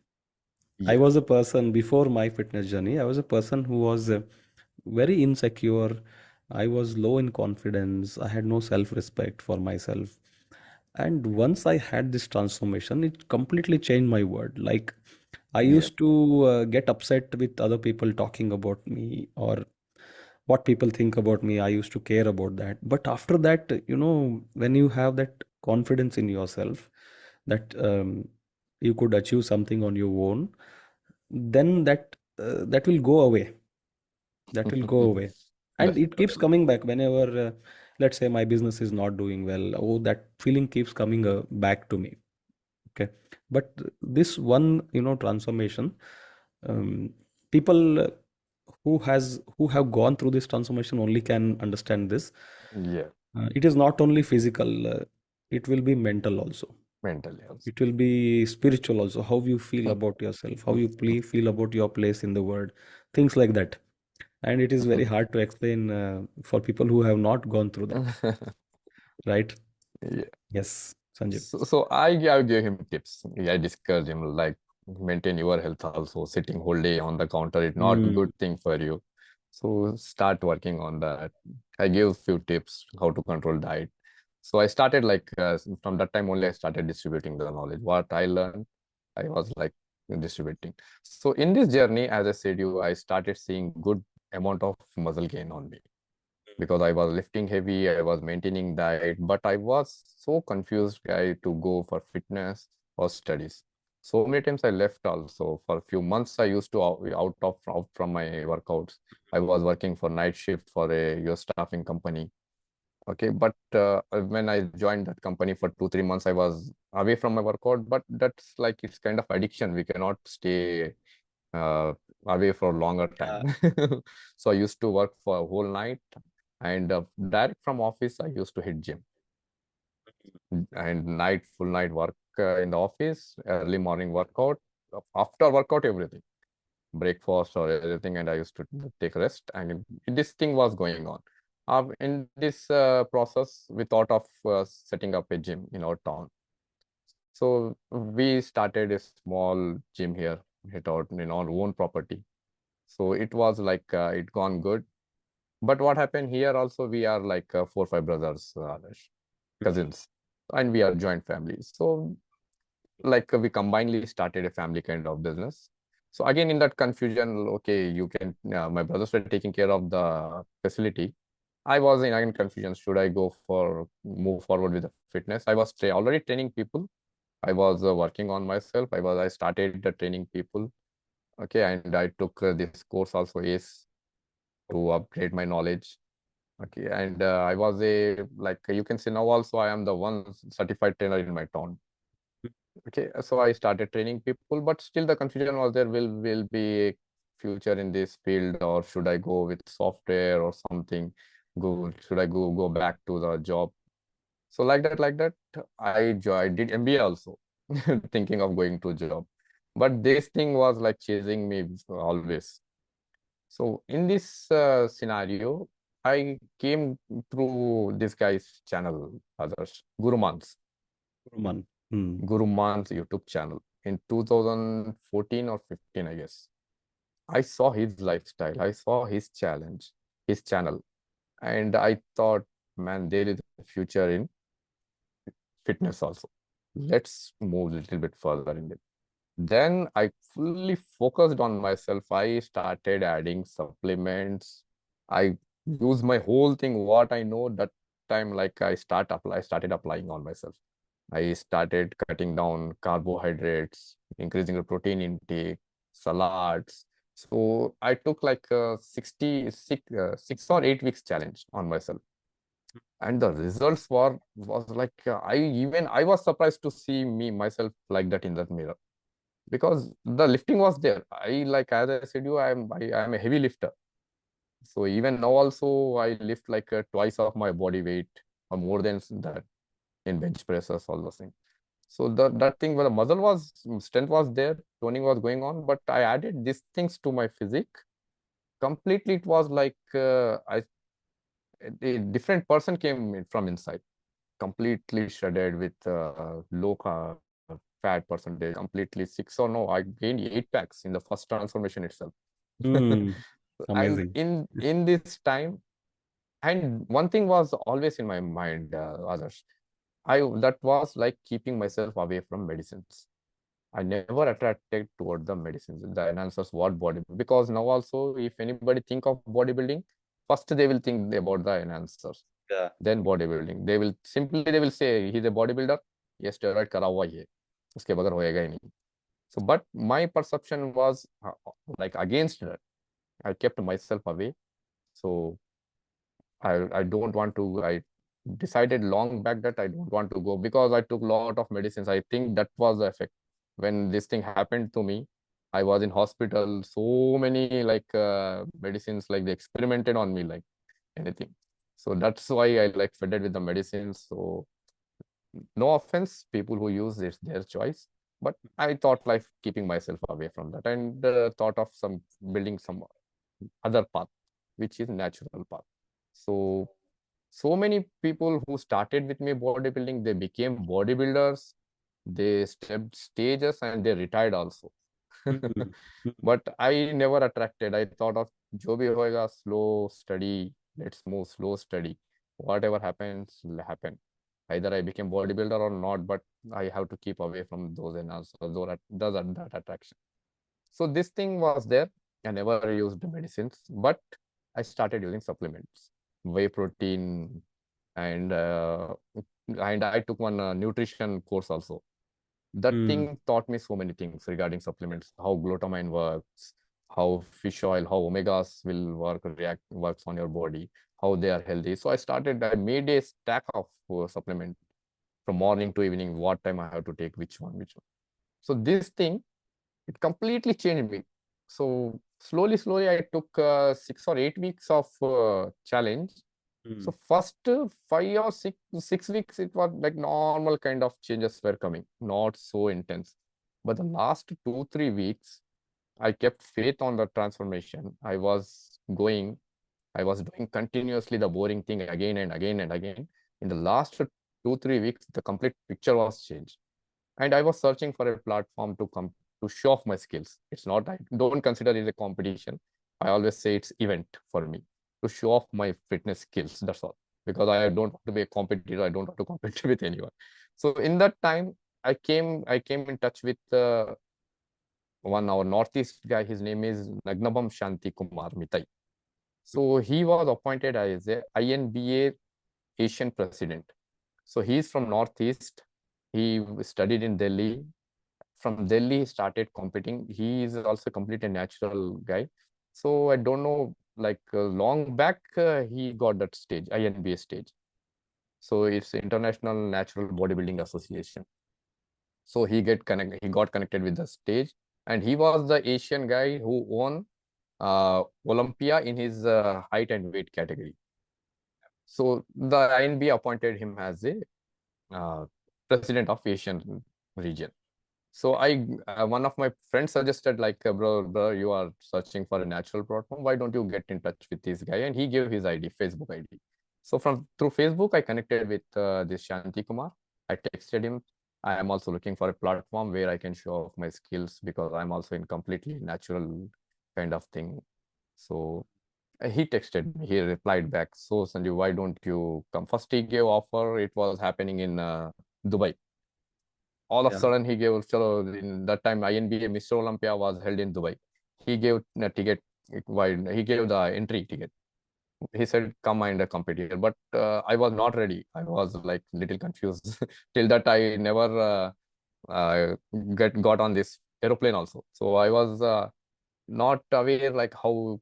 I Yeah. was a person before my fitness journey. I was a person who was very insecure. I was low in confidence. I had no self-respect for myself. And once I had this transformation, it completely changed my world. Like I Yeah. used to get upset with other people talking about me or what people think about me. I used to care about that. But after that, when you have that confidence in yourself that you could achieve something on your own, then that will go away. That will go away. And it keeps Definitely. coming back whenever, let's say, my business is not doing well. Oh, that feeling keeps coming back to me. Okay. But this one, transformation, um, people who have gone through this transformation only can understand this. Yeah. It is not only physical, it will be mental also. Mentally also. It will be spiritual also. How you feel about yourself, how you feel about your place in the world, things like that. And it is very hard to explain for people who have not gone through that, right? Yeah. Yes, Sanjeev. So I gave him tips. I discouraged him like maintain your health also. Sitting whole day on the counter is not Mm, good thing for you. So start working on that. I gave few tips how to control diet. So I started like from that time only I started distributing the knowledge. What I learned, I was like distributing. So in this journey, as I said you, I started seeing good amount of muscle gain on me because I was lifting heavy, I was maintaining diet, but I was so confused guy to go for fitness or studies. So many times I left also. For a few months, I used to out from my workouts. I was working for night shift for a US staffing company. Okay, but when I joined that company for 2 3 months, I was away from my workout. But that's like it's kind of addiction. We cannot stay uh, away for a longer time. yeah. So I used to work for a whole night and direct from office, I used to hit gym and night, full night work in the office, early morning workout, after workout, everything. breakfast or everything, and I used to take rest. And this thing was going on. In this process, we thought of setting up a gym in our town. So we started a small gym here, it out in our own property. So it was like it gone good. But what happened here also, we are like 4 5 brothers, cousins, and we are joint families. So like we combinedly started a family kind of business. So again, in that confusion, okay, you can, my brothers were taking care of the facility. I was in again confusion. Should I go for move forward with the fitness? I was already training people. I was working on myself. I started training people. Okay, and I took this course also ACE to upgrade my knowledge. Okay, and I was a, like you can say now also I am the one certified trainer in my town. Okay, so I started training people, but still the confusion was there. Will be a future in this field, or should I go with software or something? Should I go back to the job? So like that, I did MBA also, thinking of going to job, but this thing was like chasing me always. So in this scenario, I came through this guy's channel, others, Roman. Hmm. Guru Man's YouTube channel in 2014 or 15, I guess. I saw his lifestyle, I saw his challenge, his channel, and I thought, man, there is a future in fitness also. Let's move a little bit further in it. Then I fully focused on myself. I started adding supplements. I use my whole thing, what I know that time, like I started applying on myself. I started cutting down carbohydrates, increasing the protein intake, salads. So I took like a 6 or 8 weeks challenge on myself, and the results was like I was surprised to see me myself like that in that mirror, because the lifting was there. I, like as I said you, I am a heavy lifter. So even now also I lift like twice of my body weight or more than that in bench presses, all those things. So that thing where the muscle was, strength was there, toning was going on, but I added these things to my physique. Completely, it was like a different person came from inside, completely shredded with low fat percentage, completely six or no, I gained 8 packs in the first transformation itself. Hmm. And Amazing. in this time, and one thing was always in my mind, others, I that was like keeping myself away from medicines. I never attracted toward the medicines, the enhancers, what body, because now also if anybody think of bodybuilding, first they will think about the enhancers, Yeah. then bodybuilding. They will say he's a bodybuilder, ये steroid करा हुआ ही है, उसके बगैर होएगा ही नहीं. So but my perception was like against that. I kept myself away. So I don't want to. I decided long back that I don't want to go, because I took a lot of medicines. I think that was the effect. When this thing happened to me, I was in hospital. So many like medicines, like they experimented on me like anything. So that's why I like fed with the medicines. So no offense, people who use this, their choice. But I thought like keeping myself away from that, and thought of some building some other path, which is natural path. So so many people who started with me bodybuilding, they became bodybuilders, they stepped stages, and they retired also. Hmm. But I never attracted. I thought of jo bhi hoega, slow, steady, let's move slow, steady. Whatever happens, will happen. Either I became bodybuilder or not, but I have to keep away from those enhancers, that attraction. So this thing was there. I never used medicines, but I started using supplements, whey protein, and I took one nutrition course also. That Hmm. thing taught me so many things regarding supplements, how glutamine works, how fish oil, how omegas will works on your body, how they are healthy. So I made a stack of supplement from morning to evening, what time I have to take which one. So this thing, it completely changed me. So slowly, I took 6 or 8 weeks of challenge. Hmm. So first 5 or 6 weeks, it was like normal kind of changes were coming, not so intense. But the last 2 3 weeks, I kept faith on the transformation. I was doing continuously the boring thing again and again and again. In the last 2, 3 weeks, the complete picture was changed. And I was searching for a platform to come to show off my skills. It's not, I don't consider it a competition. I always say it's event for me to show off my fitness skills. That's all. Because I don't want to be a competitor. I don't want to compete with anyone. So in that time, I came in touch with one our northeast guy. His name is Nagnabam Shanti Kumar Mitai. So he was appointed as a INBA Asian president. So he's from northeast. He studied in Delhi. From Delhi, he started competing. He is also completely natural guy. So I don't know, like long back, he got that stage, INBA stage. So it's International Natural Bodybuilding Association. So he got connected with the stage, and he was the Asian guy who won Olympia in his height and weight category. So the INBA appointed him as a uh, president of Asian region. So one of my friends suggested, like, bro, you are searching for a natural platform. Why don't you get in touch with this guy? And he gave his ID, Facebook ID. So from through Facebook, I connected with this Shanti Kumar. I texted him. I am also looking for a platform where I can show off my skills because I'm also in completely natural kind of thing. So he texted me. He replied back. So Sanjeev, why don't you come? First, he gave offer. It was happening in Dubai. All of a Yeah. sudden he gave, so in that time INBA Mr. Olympia was held in Dubai. He gave a ticket, he gave the entry ticket. He said, come and compete here. But I was not ready. I was like little confused. Till that I never got on this aeroplane also. So I was not aware like how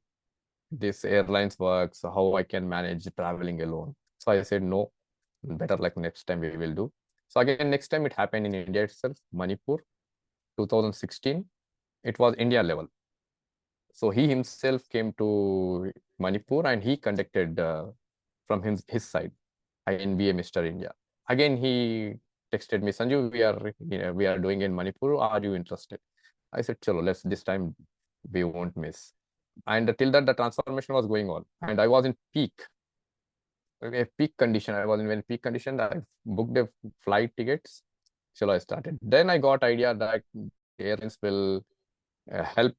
this airlines works, how I can manage traveling alone. So I said, no, better like next time we will do. So again, next time it happened in India itself, Manipur, 2016. It was India level. So he himself came to Manipur and he conducted from his side, INBA Mr. India. Again, he texted me, Sanju, we are doing in Manipur. Are you interested? I said, chalo, let's this time we won't miss. And till that, the transformation was going on, and I was in peak condition. I was in very peak condition. I booked the flight tickets. So I started. Then I got idea that airlines will help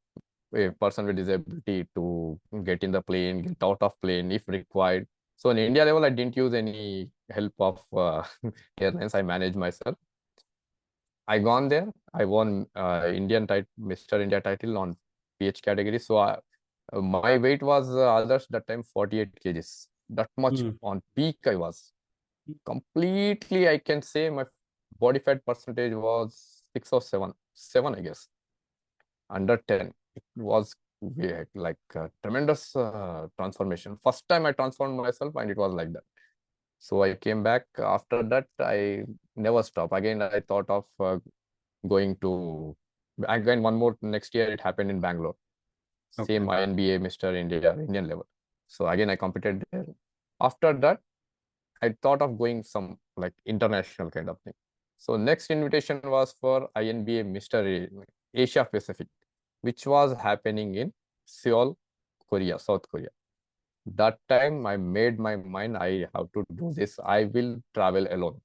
a person with disability to get in the plane, get out of plane if required. So in India level, I didn't use any help of airlines. I managed myself. I gone there. I won Mr. India title on PH category. So my weight was others that time 48 kgs. That much Mm. on peak I was. Completely, I can say my body fat percentage was 6 or 7, 7 I guess, under 10. It was like a tremendous transformation. First time I transformed myself, and it was like that. So I came back. After that, I never stopped. Again, I thought of going to again one more next year. It happened in Bangalore. Okay. Same INBA Mr. India Indian level. So again, I competed there. After that, I thought of going some like international kind of thing. So next invitation was for INBA Mr. Asia Pacific, which was happening in Seoul, Korea, South Korea. That time I made my mind, I have to do this. I will travel alone.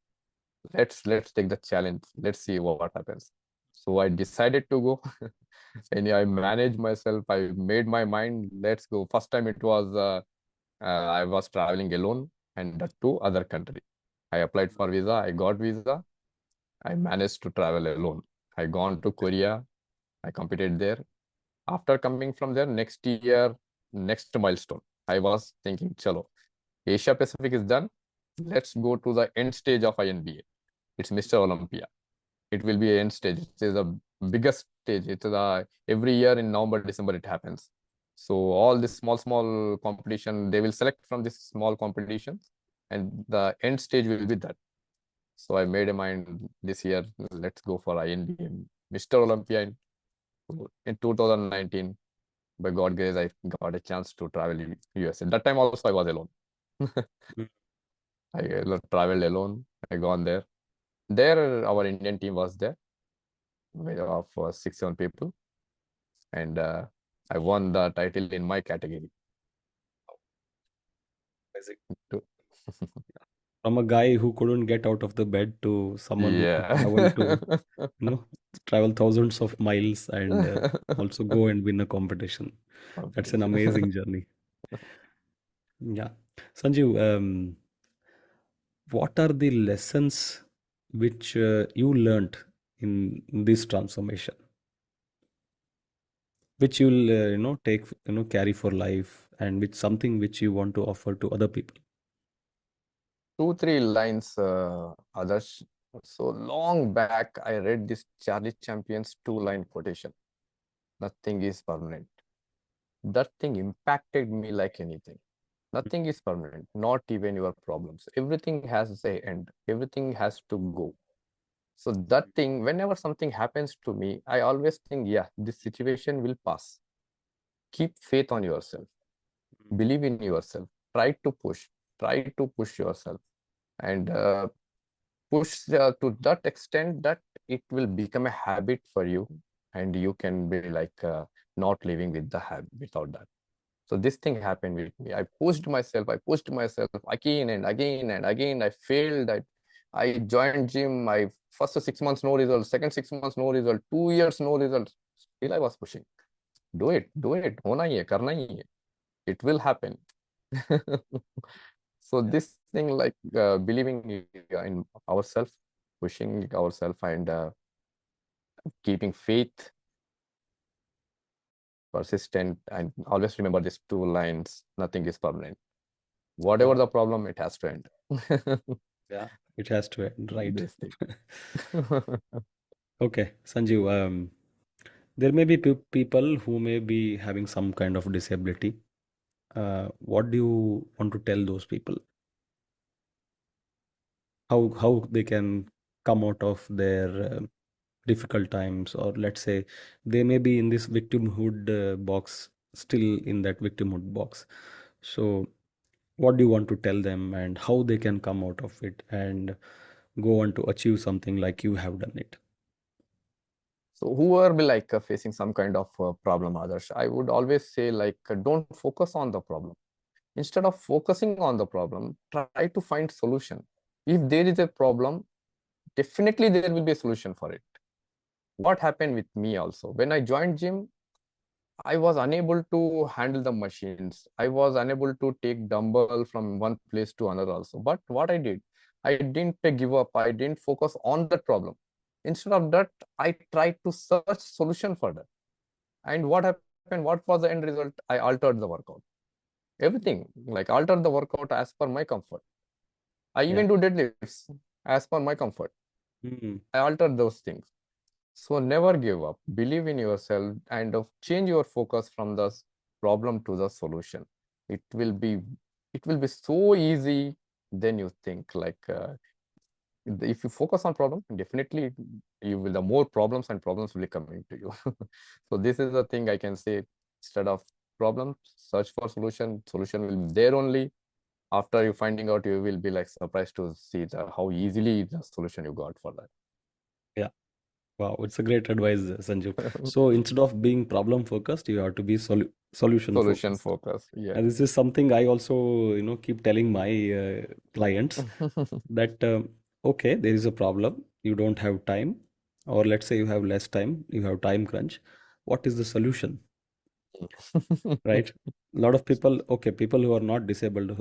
Let's take the challenge. Let's see what happens. So I decided to go. And I managed myself. I made my mind, let's go. First time it was I was traveling alone, and that to other country. I applied for visa. I got visa. I managed to travel alone. I gone to Korea. I competed there. After coming from there, next year, next milestone, I was thinking, chalo, Asia Pacific is done. Let's go to the end stage of INBA. It's Mr. Olympia. It will be an end stage. It is the biggest stage. It's every year in November, December it happens. So all this small competition, they will select from this small competitions, and the end stage will be that. So I made a mind this year, let's go for INBA Mr. Olympia in 2019. By God grace, I got a chance to travel in USA. That time also I was alone. Mm. I traveled alone. I gone there. There, our Indian team was there, made of 6, 7 people. and I won the title in my category Basic. too. From a guy who couldn't get out of the bed to someone who could Yeah. you know, travel thousands of miles and also go and win a competition. That's an amazing journey. Yeah. Sanjeev, what are the lessons which you learned in this transformation, which you'll take carry for life, and which something which you want to offer to other people? Two, three lines, others. So long back, I read this Charlie Champion's two-line quotation. Nothing is permanent. That thing impacted me like anything. Nothing is permanent, not even your problems. Everything has a end. Everything has to go. So that thing, whenever something happens to me, I always think, yeah, this situation will pass. Keep faith on yourself. Believe in yourself. Try to push. Try to push yourself. And push to that extent that it will become a habit for you, and you can be like not living with the habit without that. So this thing happened with me. I pushed myself again and again and again. I failed. I joined gym. My first 6 months no result, second 6 months no result, 2 years no result. Still I was pushing. Do it होना ही है, करना ही है. It will happen. So Yeah. this thing, like believing in ourselves, pushing ourselves, and keeping faith, persistent, and always remember these two lines: nothing is permanent. Whatever Wow. the problem, it has to end. Yeah. It has to end, right? This thing. Okay, Sanjeev. There may be people who may be having some kind of disability. What do you want to tell those people? How they can come out of their difficult times, or let's say they may be in this victimhood box, still in that victimhood box. So, what do you want to tell them, and how they can come out of it and go on to achieve something like you have done it? So whoever be like facing some kind of problem, others, I would always say like don't focus on the problem. Instead of focusing on the problem, try to find solution. If there is a problem, definitely there will be a solution for it. What happened with me also when I joined gym, I was unable to handle the machines. I was unable to take dumbbell from one place to another also. But what I didn't give up. I didn't focus on that problem. Instead of that, I tried to search solution for that. And what happened? What was the end result? I altered the workout. Everything, like altered the workout as per my comfort. I Yeah. even do deadlifts as per my comfort. Hmm. I altered those things. So never give up. Believe in yourself and change your focus from the problem to the solution. It will be it will be so easy than you think. Like if you focus on problem, definitely you will the more problems and problems will be coming to you. So this is the thing I can say. Instead of problem, search for solution. Solution will be there only. After you finding out, you will be like surprised to see how easily the solution you got for Yeah. Wow, it's a great advice, Sanjeev. that. So instead of being problem focused, you have to be solution Solution focused. focus. Yeah. And this is something I also, keep telling my clients that okay, there is a problem, you don't have time, or let's say you have less time, you have time crunch. What is the solution, right? A lot of people, okay, people who are not disabled,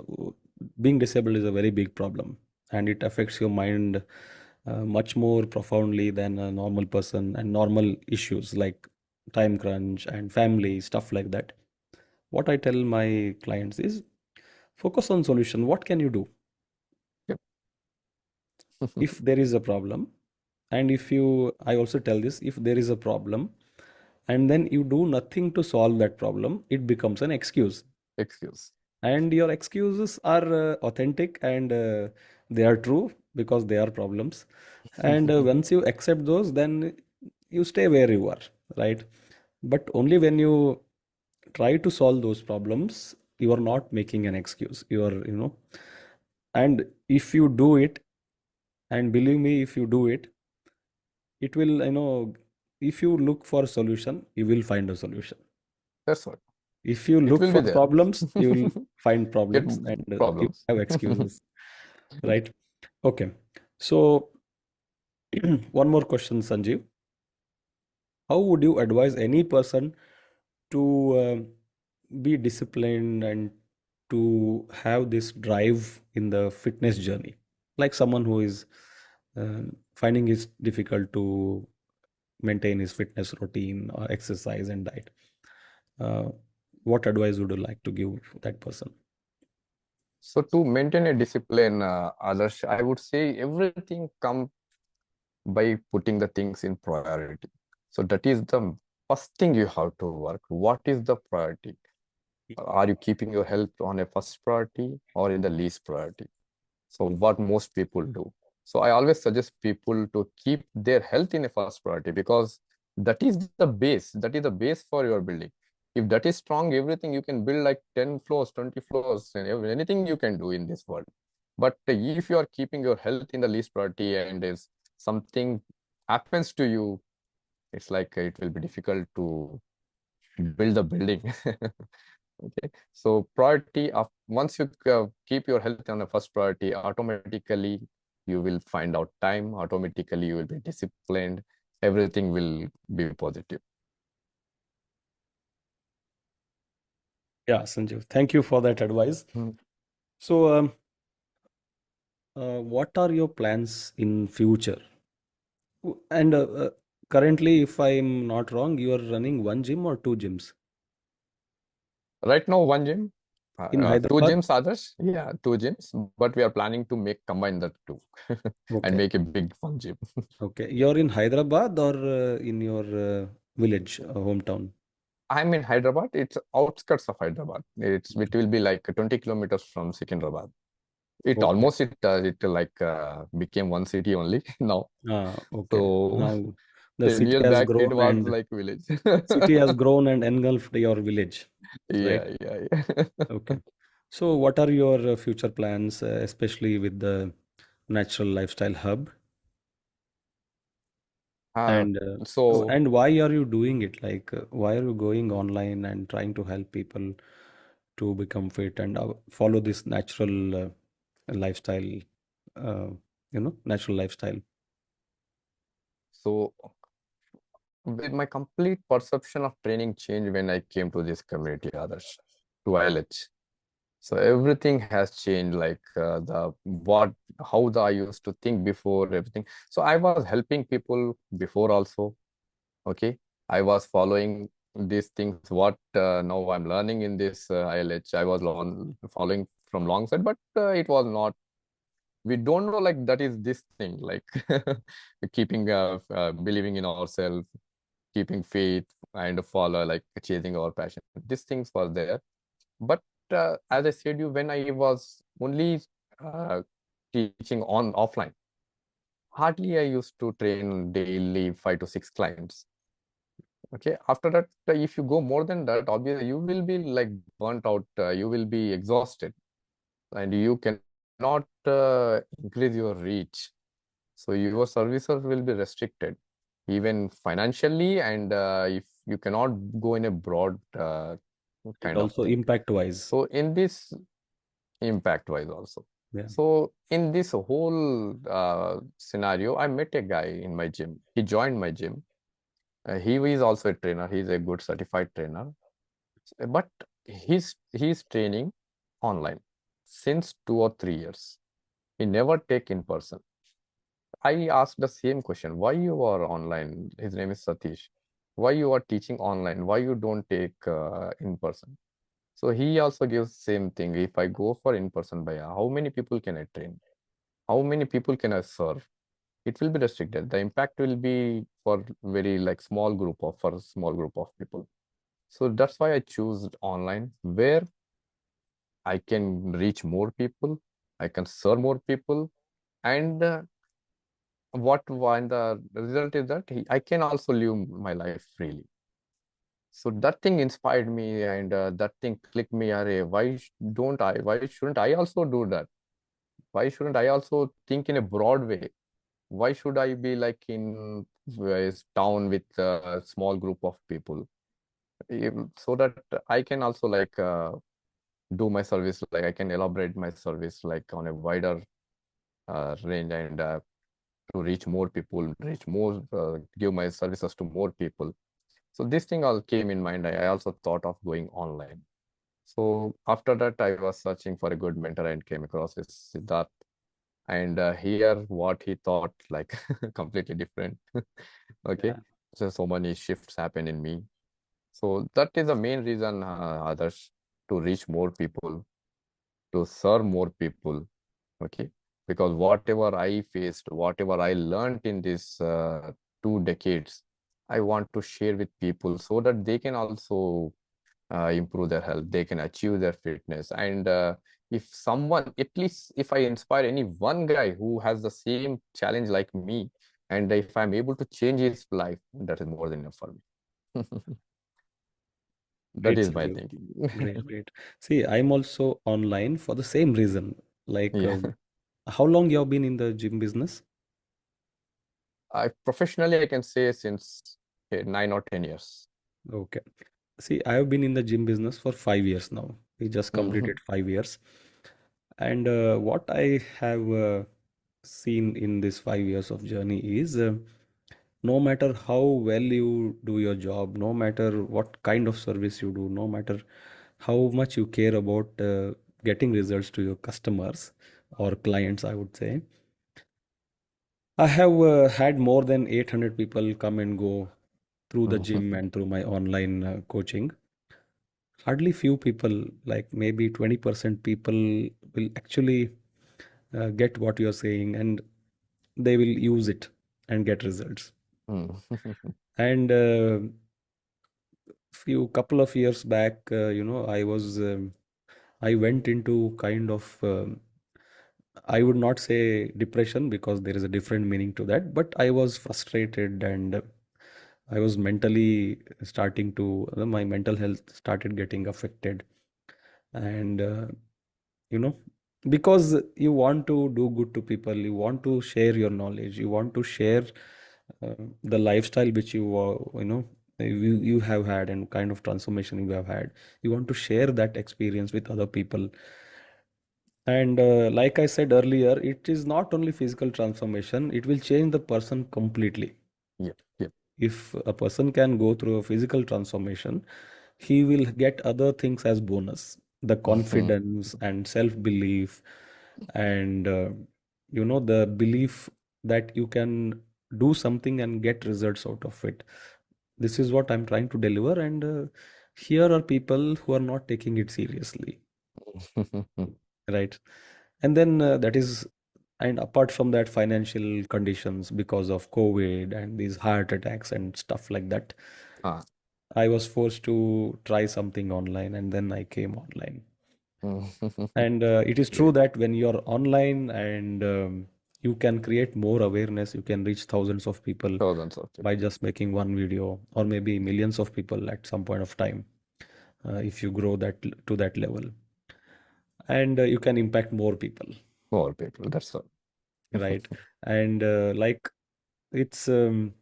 being disabled is a very big problem, and it affects your mind much more profoundly than a normal person, and normal issues like time crunch and family stuff like that. What I tell my clients is focus on solution. What can you do Yep. if there is a problem? And if you, I also tell this, if there is a problem and then you do nothing to solve that problem, it becomes an excuse. Excuse. And your excuses are authentic, and they are true because they are problems. And once you accept those, then you stay where you are, right? But only when you try to solve those problems, you are not making an excuse. You are, and if you do it, and believe me, if you do it, it will, if you look for a solution, you will find a solution. That's what. If you It look will for be there. problems, you will find Get problems, and you problems. have excuses, right? Okay. So, one more question, Sanjeev. How would you advise any person to be disciplined and to have this drive in the fitness journey? Like someone who is finding it difficult to maintain his fitness routine or exercise and diet. Uh, what advice would you like to give that person? So to maintain a discipline, Adarsh, I would say everything comes by putting the things in priority. So that is the first thing you have to work. What is the priority? Are you keeping your health on a first priority or in the least priority? So what most people do. So I always suggest people to keep their health in a first priority because that is the base. That is the base for your building. If that is strong, everything you can build like 10 floors, 20 floors, and anything you can do in this world. But if you are keeping your health in the least priority and is something happens to you, it's like it will be difficult to build a building. Okay, so priority of once you keep your health on the first priority, automatically you will find out time, automatically you will be disciplined, everything will be positive. Yeah, Sanjeev, thank you for that advice. Hmm. So, what are your plans in future? And currently, if I'm not wrong, you are running one gym or two gyms Right now, one gym, in two Hyderabad. gyms, others, yeah, two gyms, but we are planning to make combine the two and Okay, make a big one gym. okay. You're in Hyderabad or in your village, hometown? I'm in Hyderabad. It's outskirts of Hyderabad. It will be like 20 kilometers from Secunderabad. It Okay. almost it like became one city only now. Okay. So Now the 10 city years has back it grown was and like village. engulfed your village, right? Yeah, yeah, yeah. Okay. So, what are your future plans, especially with the natural lifestyle hub? Uh, And so why are you doing it? Like, why are you going online and trying to help people to become fit and follow this natural lifestyle? Uh, natural lifestyle. so with my complete perception of training changed when I came to this community, others to ILH. So everything has changed, like the what how the I used to think before everything. So I was helping people before also. Okay, I was following these things. What now I'm learning in this ILH, I was following from long side, but it was not. We don't know like that is this thing like keeping believing in ourselves, keeping faith and follow like chasing our passion. These things were there, but as I said you, when I was only uh, teaching on offline, hardly I used to train daily 5 to 6 clients. Okay, after that, if you go more than that, obviously you will be like burnt out, you will be exhausted, and you cannot increase your reach. So your services will be restricted, even financially, and if you cannot go in a broad And kind of also thing. impact wise. So in this impact wise also. Yeah. So in this whole scenario, I met a guy in my gym. He joined my gym. He is also a trainer. He's a good certified trainer, but he's training online since 2 or 3 years. He never take in person. I asked the same question. Why you are online? His name is Satish. Why you are teaching online? Why you don't take in person? So he also gives same thing. If I go for in person, by how many people can I train? How many people can I serve? It will be restricted. The impact will be for very like small group of for a small group of people. So that's why I choose online where I can reach more people, I can serve more people, and what when the result is that I can also live my life freely. So that thing inspired me, and that thing clicked me. Array, don't I? Why shouldn't I also do that? Why shouldn't I also think in a broad way? Why should I be like in town with a small group of people, so that I can also like do my service, like I can elaborate my service like on a wider range, and to reach more people, reach more, give my services to more people. So this thing all came in mind. I also thought of going online. So after that, I was searching for a good mentor and came across this Siddharth. And here, what he thought, like completely different. Okay, Yeah. so many shifts happen in me. So that is the main reason, others, to reach more people, to serve more people. Okay, because whatever I faced, whatever I learned in this 2 decades, I want to share with people so that they can also improve their health, they can achieve their fitness. And if someone, at least if I inspire any one guy who has the same challenge like me, and if I'm able to change his life, that is more than enough for me. That Great, is my Sanjeev. thinking. Great, great. See, I'm also online for the same reason. Like, Yeah. how long you have been in the gym business? I professionally, I can say since 9 or 10 years. Okay. See, I have been in the gym business for 5 years now. We just Mhm. completed 5 years. And what I have seen in this 5 years of journey is no matter how well you do your job, no matter what kind of service you do, no matter how much you care about getting results to your customers or clients, I would say, I have had more than 800 people come and go through the gym Mhm. and through my online coaching. Hardly few people, like maybe 20% people, will actually get what you're saying and they will use it and get results. Mhm. And few couple of years back, I went into kind of I would not say depression because there is a different meaning to that, but I was frustrated and I was mentally starting to, my mental health started getting affected. And, you know, because you want to do good to people, you want to share your knowledge, you want to share uh, the lifestyle which you have had and kind of transformation you have had. You want to share that experience with other people. And like I said earlier, it is not only physical transformation, it will change the person completely. Yep, yep. If a person can go through a physical transformation, he will get other things as bonus, the Mhm. confidence and self belief, and the belief that you can do something and get results out of it. This is what I'm trying to deliver, and here are people who are not taking it seriously, right? And then and apart from that, financial conditions because of COVID and these heart attacks and stuff like that, Ah. I was forced to try something online and then I came online. And it is true Great. that when you're online and you can create more awareness, you can reach thousands of people Thousands of by people. just making one video, or maybe millions of people at some point of time, if you grow to that level. And you can impact more people, More people. That's all. right? And it's um,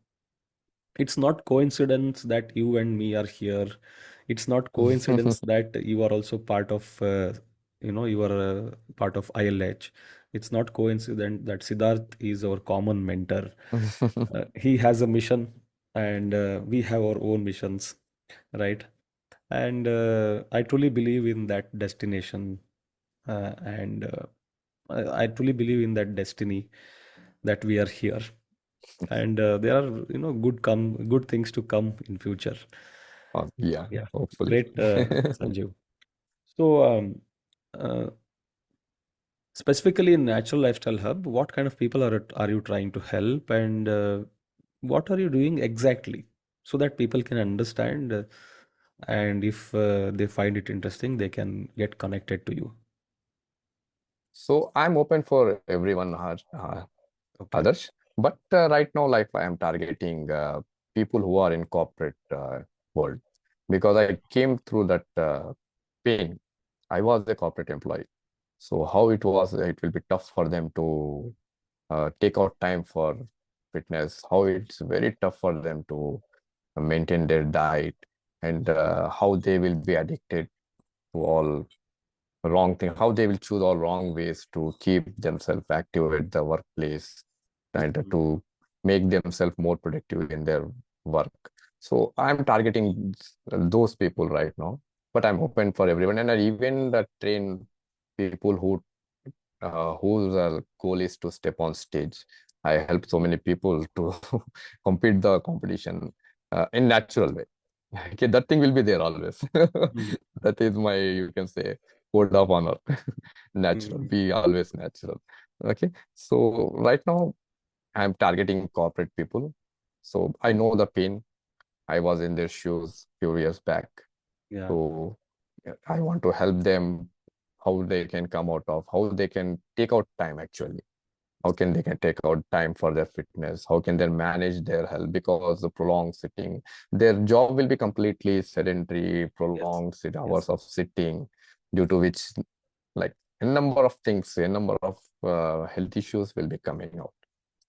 it's not coincidence that you and me are here. It's not coincidence that you are also part of you are part of ILH. It's not coincident that Siddharth is our common mentor. He has a mission and we have our own missions, right? And I truly believe in that destination, and I truly believe in that destiny that we are here, and there are good things to come in future. Oh, yeah, Yeah, hopefully. great, Sanjeev. So, uh, specifically in Natural Lifestyle Hub, what kind of people are you trying to help, and what are you doing exactly, so that people can understand, and if they find it interesting, they can get connected to you. So I'm open for everyone, Okay. others. But right now, like I am targeting people who are in corporate world, because I came through that pain. I was a corporate employee. So how it was, it will be tough for them to take out time for fitness, how it's very tough for them to maintain their diet, and how they will be addicted to all wrong thing, how they will choose all wrong ways to keep themselves active at the workplace and Mhm. to make themselves more productive in their work. So I'm targeting those people right now, but I'm open for everyone, and I even train people whose goal is to step on stage. I help so many people to compete the competition in natural way. Okay, that thing will be there always. Mhm. That is my, you can say, code of honor. Natural, Mhm. be always natural. Okay, so right now I'm targeting corporate people. So I Mhm. know the pain. I was in their shoes few years back. Yeah. So yeah, I want to help them how they can come out of, how they can take out time actually. How can they can take out time for their fitness? How can they manage their health? Because the prolonged sitting, their job will be completely sedentary, Yes. prolonged Yes. hours of sitting, due to which like a number of things, a number of health issues will be coming out.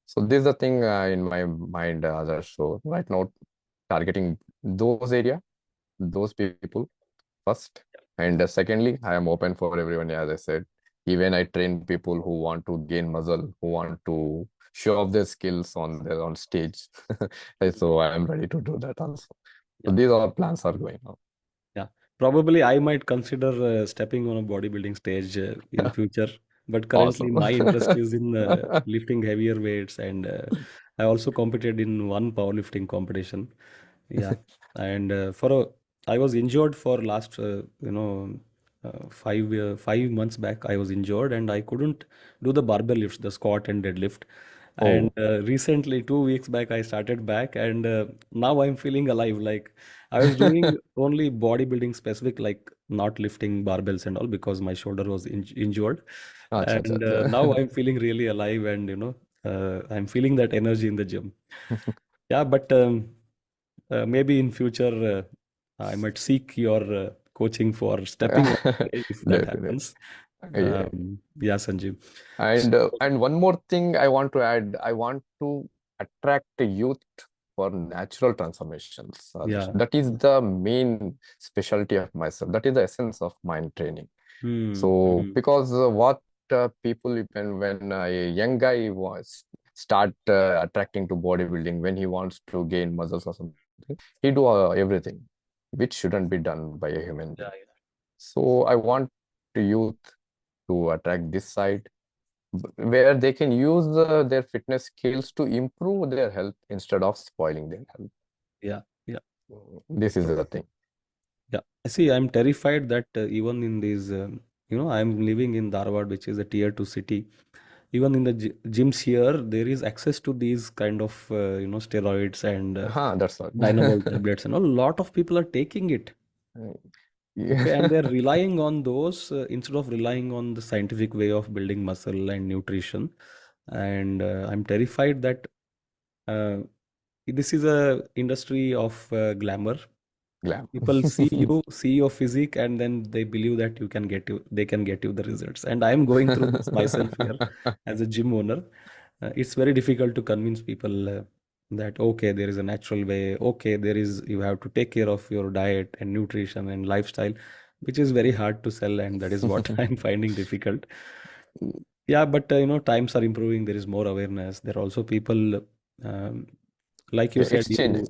So this is the thing in my mind, others. So right now, targeting those area, those people first, and secondly, I am open for everyone. As I said, even I train people who want to gain muscle, who want to show off their skills on their on stage. So I am ready to do that also. So Yeah. these all plans are going on. Yeah, probably I might consider stepping on a bodybuilding stage in future, but currently Awesome. my interest is in lifting heavier weights, and I also competed in one powerlifting competition. Yeah, and I was injured for last 5 months back. I was injured and I couldn't do the barbell lifts, the squat and deadlift. And Oh, recently, 2 weeks back, I started back, and now I'm feeling alive. Like I was doing only bodybuilding specific, like not lifting barbells and all, because my shoulder was injured. acha, acha, And now acha. I'm feeling really alive, and I'm feeling that energy in the gym. Yeah, but maybe in future I might seek your coaching for stepping on stage if that Definitely. happens. Yeah. Yeah, Sanjeev. So, And one more thing I want to add, I want to attract the youth for natural transformations. yeah. That is the main specialty of myself. That is the essence of mind training. Hmm. So Hmm. because what people, when a young guy was start attracting to bodybuilding, when he wants to gain muscles or something, he do everything which shouldn't be done by a human Yeah, being. So I want the youth to attract this side, where they can use their fitness skills to improve their health instead of spoiling their health. yeah, yeah. This is the thing. Yeah, see, I'm terrified that even in these, I'm living in Dharwad, which is a tier two city. Even in the gyms here, there is access to these kind of, steroids and That's all. dynamol tablets, and a lot of people are taking it. Yeah. Okay, and they're relying on those instead of relying on the scientific way of building muscle and nutrition. And I'm terrified that uh, this is a industry of glamour. Glam. People see you, see your physique, and then they believe that they can get you the results. And I'm going through this myself here as a gym owner. It's very difficult to convince people that okay, there is a natural way. Okay, you have to take care of your diet and nutrition and lifestyle, which is very hard to sell, and that is what I'm finding difficult. Yeah, but times are improving. There is more awareness. There are also people, um, like you said, It's changing.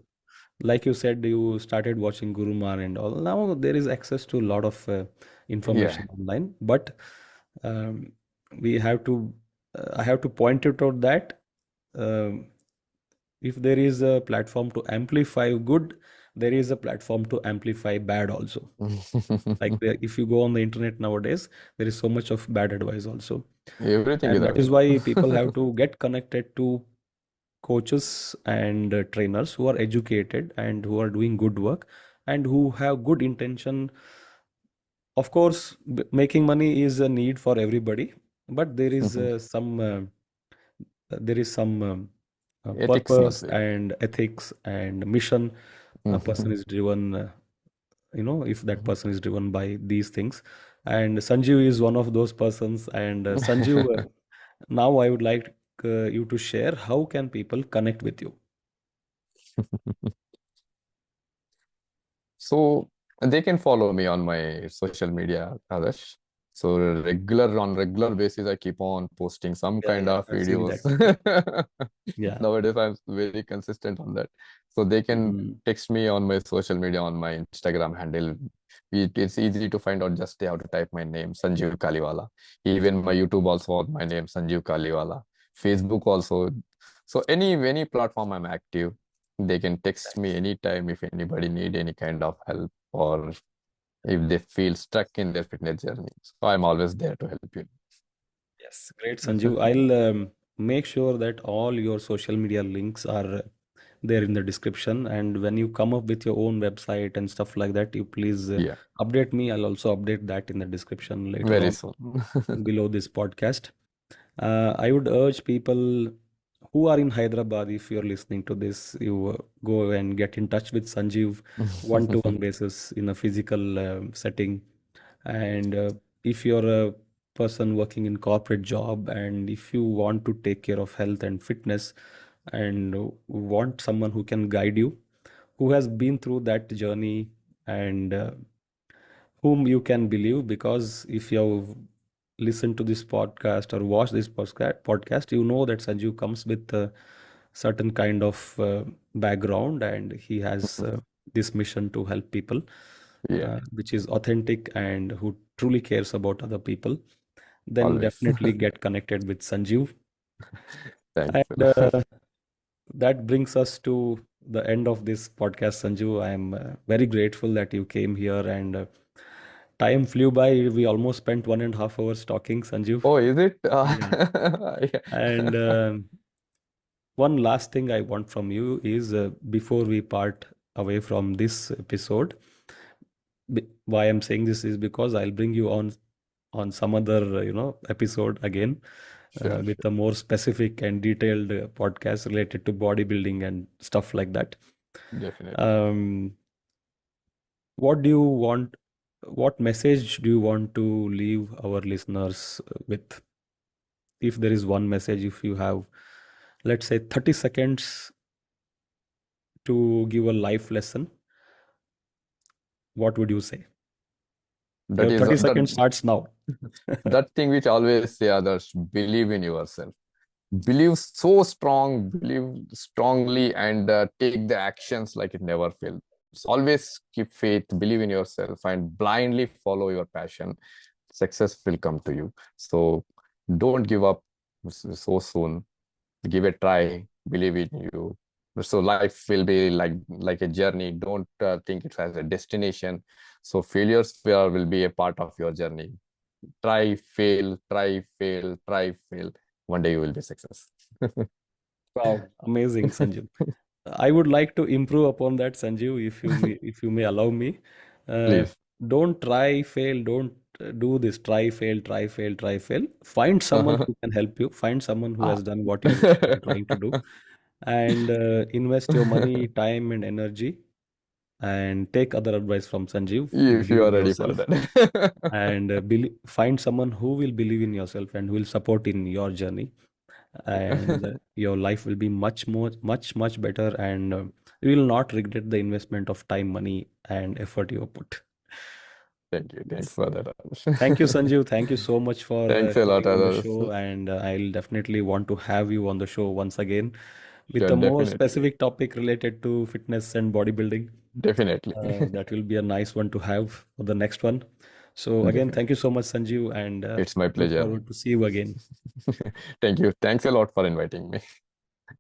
you started watching Gurumar and all. Now there is access to a lot of Yeah. information online, but um, we have to. I have to point it out that um, if there is a platform to amplify good, there is a platform to amplify bad also. Like if you go on the internet nowadays, there is so much of bad advice also, Everything is and that is available. why people have to get connected to coaches and trainers who are educated and who are doing good work and who have good intention. Of course, making money is a need for everybody, but there is some Ethics must purpose be. and ethics and mission. A person is driven, if that person is driven by these things. And Sanjeev is one of those persons. And Sanjeev, now I would like you to share how can people connect with you. So they can follow me on my social media, Adarsh. So regular basis, I keep on posting some Yeah, kind yeah, of I've seen videos. that. Yeah, yeah. Nowadays, I'm very consistent on that. So they can Mhm. text me on my social media on my Instagram handle. It's easy to find out. Just they have to type my name, Sanjeev Kaliwala. Even my YouTube also has my name, Sanjeev Kaliwala. Facebook also. So any platform I'm active, they can text me anytime if anybody need any kind of help or if they feel stuck in their fitness journey. So I'm always there to help you. Yes, great, Sanju. I'll make sure that all your social media links are there in the description. And when you come up with your own website and stuff like that, you please Yeah, update me. I'll also update that in the description later very on soon. below this podcast. I would urge people who are in Hyderabad, if you're listening to this, you go and get in touch with Sanjeev one-to-one basis in a physical setting. And if you're a person working in corporate job and if you want to take care of health and fitness and want someone who can guide you, who has been through that journey and whom you can believe, because if you listen to this podcast or watch this podcast, you know that Sanju comes with a certain kind of background and he has this mission to help people, Yeah, which is authentic and who truly cares about other people. Then always. definitely get connected with Sanjeev. Thanks And a lot. that brings us to the end of this podcast, Sanju. I am very grateful that you came here and time flew by. We almost spent 1.5 hours talking, Sanju. Oh, is it? Yeah. And Yeah. one last thing I want from you is before we part away from this episode, why I'm saying this is because I'll bring you on some other episode again Sure, with sure. a more specific and detailed podcast related to bodybuilding and stuff like that. Definitely. Um, what do you want? What message do you want to leave our listeners with? If there is one message, if you have, let's say, 30 seconds to give a life lesson, what would you say? That Your is 30 that seconds starts now. that thing which always say others, believe in yourself. Believe so strong, believe strongly, and take the actions like it never fails. Always keep faith, believe in yourself, and blindly follow your passion. Success will come to you. So don't give up so soon. Give a try, believe in you. So life will be like a journey. Don't think it as a destination. So failures will be a part of your journey. Try, fail, try, fail, try, fail. One day you will be success. Wow, amazing, Sanjeev. I would like to improve upon that, Sanjeev, if you may allow me. Uh, Please. don't try, fail, don't do this try, fail, try, fail, try, fail. Find someone who can help you. Find someone who Ah. has done what you're trying to do, and invest your money, time, and energy, and take other advice from Sanjeev. If Believe you are in ready for yourself, that. and find someone who will believe in yourself and who will support in your journey, and your life will be much better, and you will not regret the investment of time, money, and effort you have put. Thank you. Thanks Yes. for that. Thank you, Sanjeev. Thank you so much for Thanks a lot, coming on the others. show, and I'll definitely want to have you on the show once again with Sure, a more definitely. specific topic related to fitness and bodybuilding. Definitely. That will be a nice one to have for the next one. So again, thank you Definitely. so much, Sanjeev, and It's my look pleasure. forward to see you again. Thank you. Thanks a lot for inviting me.